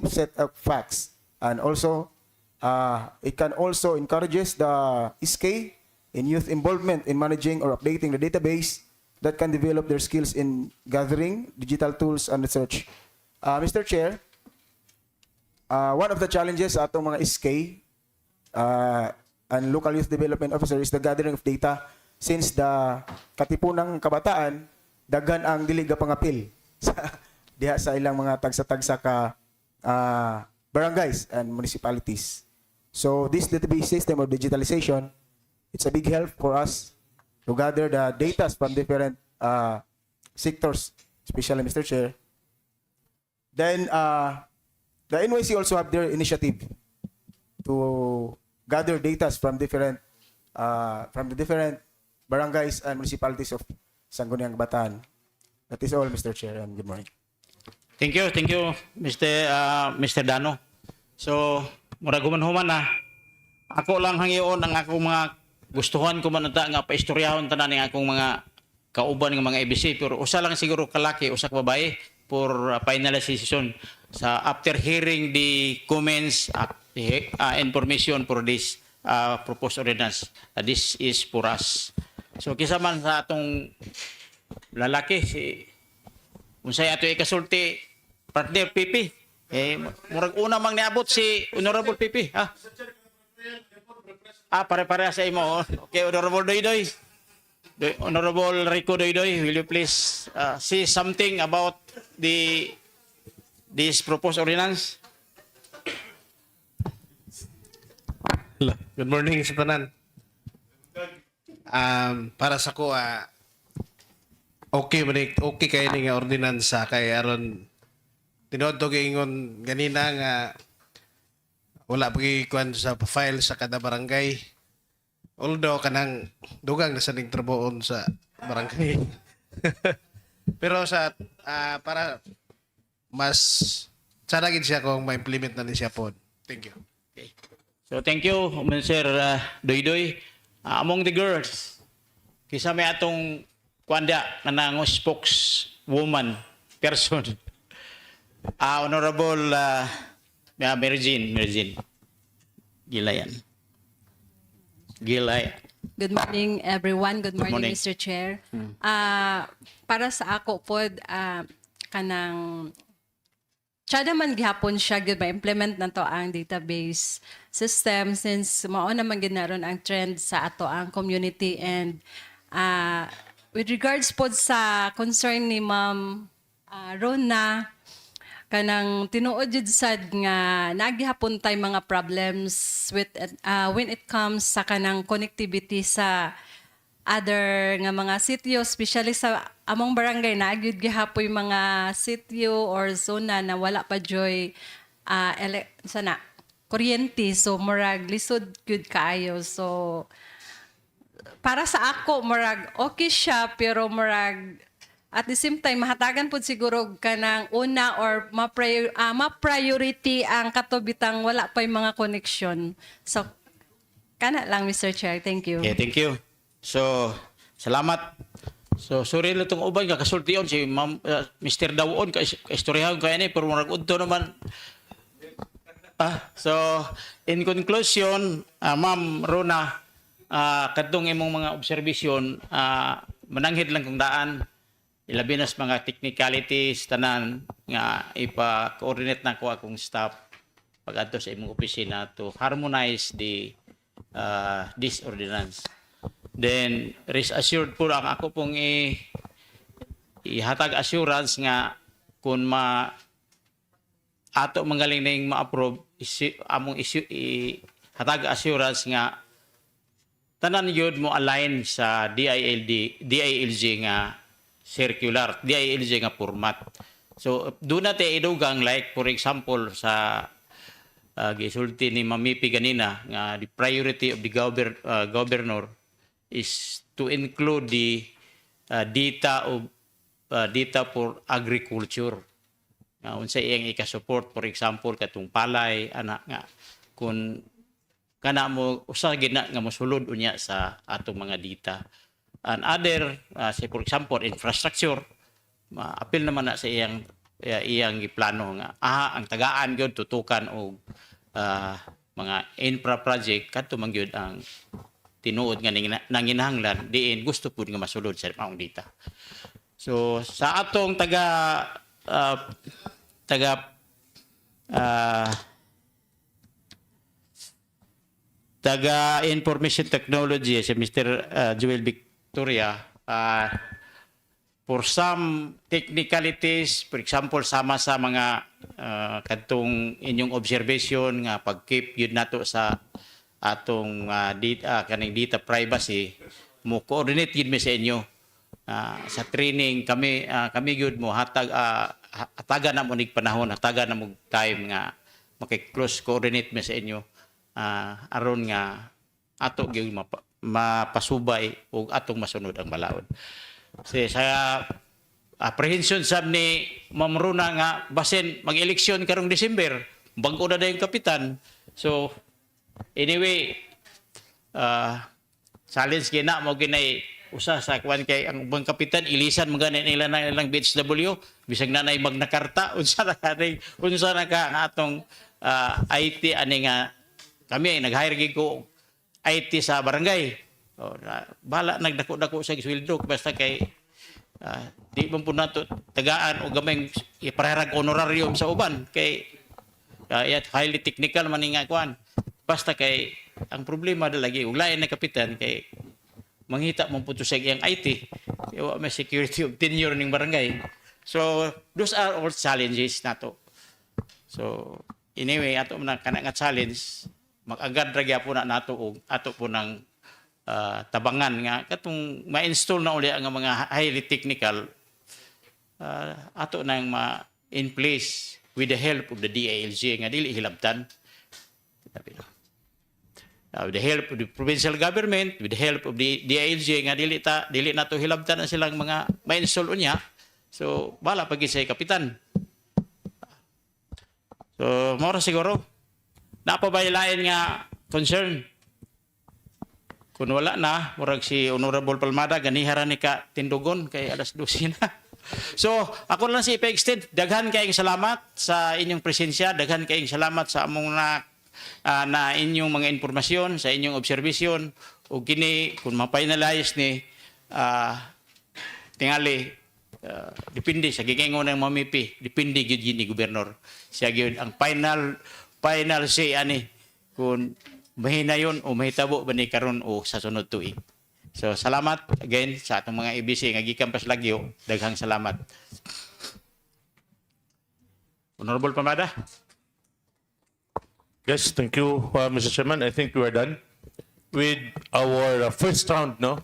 set of facts. And also, it can also encourages the SK in youth involvement in managing or updating the database that can develop their skills in gathering digital tools and research. Mr. Chair, one of the challenges atong mga SK and local youth development officer is the gathering of data since the katipunang kabataan daghan ang dili gapangapil sa diha sa ilang mga tagsa-tagsa ka barangays and municipalities. So this database system of digitalization, it's a big help for us to gather the data from different sectors, especially Mr. Chair. Then the NYC also have their initiative to gather data from the different barangays and municipalities of Sangguniang Bataan. That is all, Mr. Chair, and good morning. Thank you, Mr. Dano. So, murag human na. Ako lang hangiyon ang akong mga gustuhan ko man ata nga paistoryahon tanan ng akong mga kauban ng mga ABC, pero usa lang siguro kalaki, usa ka babae for final decision sa after hearing the comments information for this proposed ordinance. This is for us. So kisa man sa atong lalaki si unsay ato ikasulti partner PP murag una mang niabot si Honorable PP ha. Pare-pare sa imo. Okay, Honorable Doydoy. Honorable Rico Doydoy, will you please say something about this proposed ordinance? Good morning sa tanan. Para sa ko okay kay ni nga ordinansa kay aron tinuod to ingon ganina nga wala pagi kuan sa file sa kada barangay. Although kanang dugang na sa ning trabahoon sa barangay. Pero sa para mas sana gid siya kung ma-implement na ni siya pod. Thank you. Okay. So thank you, Mr. Doydoy. Among the girls, kisa may atong kwanda na nang spokeswoman person. Honorable Mary Jean Gilayan. Good morning, everyone. Good morning, morning. Mr. Chair. Para sa ako po, kanang tsada man gihapon siya gyud ma-implement na to ang database system since mao naman ginaron ang trend sa ato ang community and with regards po sa concern ni Ma'am Rona kanang tinuod jud sad nga nagihapon tay mga problems with when it comes sa kanang connectivity sa other nga mga sitio, especially sa among barangay na gyud gihapoy mga sitio or zona na wala pa joy sana kuryente, so murag lisod gyud kaayo. So para sa ako murag okay siya pero murag at the same time mahatagan pud siguro kanang una or ma-priority ang katubitang wala pa yung mga connection. So kana lang, Mr. Chair. Thank you. Okay, thank you. So, salamat. So, sorry lang itong uban, kasulti yun, si Mr. Dawon, kaistoryahan kaya ni, pero murag udto naman. So, in conclusion, Ma'am Rona, kadtong imong mga obserbasyon, mananghid lang kung daan, ilabi nas mga technicalities, tanan, nga ipa-coordinate na ko akong staff pag-adto sa imong opisina to harmonize this ordinance. Then, rest assured po ang ako pong ihatag assurance nga kung ato magaling na yung ma-approve, among ihatag assurance nga tanan yun mo align sa DILG nga circular, DILG nga format. So, doon natin idugang like, for example, sa gisulti ni Mamipi ganina nga the priority of the governor is to include the data for agriculture. Unsa iyang ika-support, for example katong palay ana nga kun kana mo usa gina nga mosulod unya sa atong mga data. And other say for example infrastructure, apil naman na sa iyang giplano nga ang tagaan gyud tutukan og mga infra project kadto man gyud ang tinuod nga nanginahanglan diin gusto pud nga masulod sa maong data. So sa atong taga information technology si Mr. Joel Victoria, for some technicalities, for example sama sa mga kadtong inyong observation nga pag-keep yun nato sa atong kaning data privacy, mo coordinate yun mi sa inyo sa training kami gyud mo hatagan na mo nig panahon, hatagan na mo time nga maki-close coordinate mi sa inyo aron nga ato gyud mapasubay ug atong masunod ang balaod. Kasi sa apprehension sab ni Ma'am Runa nga basin mag-eleksyon karong December, bago na yung kapitan. So anyway, challenge kina mo ginay usa sa kwan kay ang ubang kapitan ilisan mga nila na ilang BHW bisag nanay magnakarta unsa na ka nga atong IT ani nga kami nag-hire gid ko IT sa barangay. Bala nagdako-dako sa sweldo basta kay di man po nato tagaan o gamay iparehag honorarium sa uban kay highly technical man nga kwan. Basta kay ang problema lagi ug lain na kapitan kay manghita mo puto sa iyang IT. May security of tenure ning barangay. So those are all challenges nato. So anyway ato man kana nga challenge mag-agad ra gyapon na nato og ato po ng tabangan nga katong ma-install na uli ang mga highly technical ato nang in place with the help of the DILG nga dili hilabtan. With the help of the provincial government, with the help of the DILG nga dili na to hilabtan na silang mga ma-install unya. So bala pag say kapitan. So mao siguro napabaylain nga concern. Kung wala na, murag si Honorable Palmada ganihara ni ka tindugon kay alas 12 na. So ako lang si ipa-extend, daghan kayong salamat sa inyong presensya, daghan kayong salamat sa among na inyong mga informasyon, sa inyong obserbasyon o kini kung ma-finalize ni tingali depende sa gigingon ng mamipi, depende gyud ni gobernador. Siya gyud ang final say ani kung mahina yun o mahitabo ba ni karon o sa sunod tuig. So salamat again sa atong mga IBC nga gikan pas Lagyo, daghang salamat. Honorable Pamada. Yes, thank you, Mr. Chairman. I think we are done with our first round, no,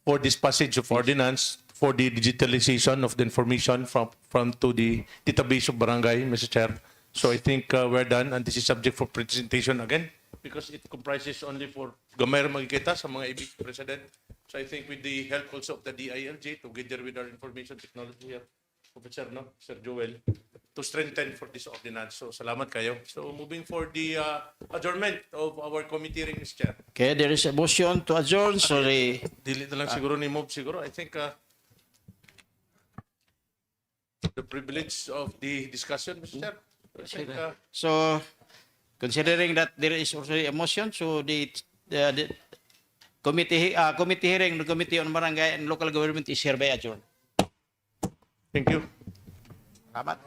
for this passage of ordinance for the digitalization of the information from to the database of barangay, Mr. Chair. So I think we're done, and this is subject for presentation again because it comprises only for gamay ra magkita sa mga ibig president. So I think with the help also of the DILG together with our information technology here, Professor Sir Joel, to strengthen for this ordinance. So salamat kayo. So moving for the adjournment of our committee hearing, Mr. Chair. Okay, there is a motion to adjourn. Sorry. Dili na lang siguro ni move siguro. I think the privilege of the discussion, Mr. Chair. I think, So considering that there is also a motion, so the committee hearing, the Committee on Barangay and Local Government is hereby adjourned. thank you. Salamat.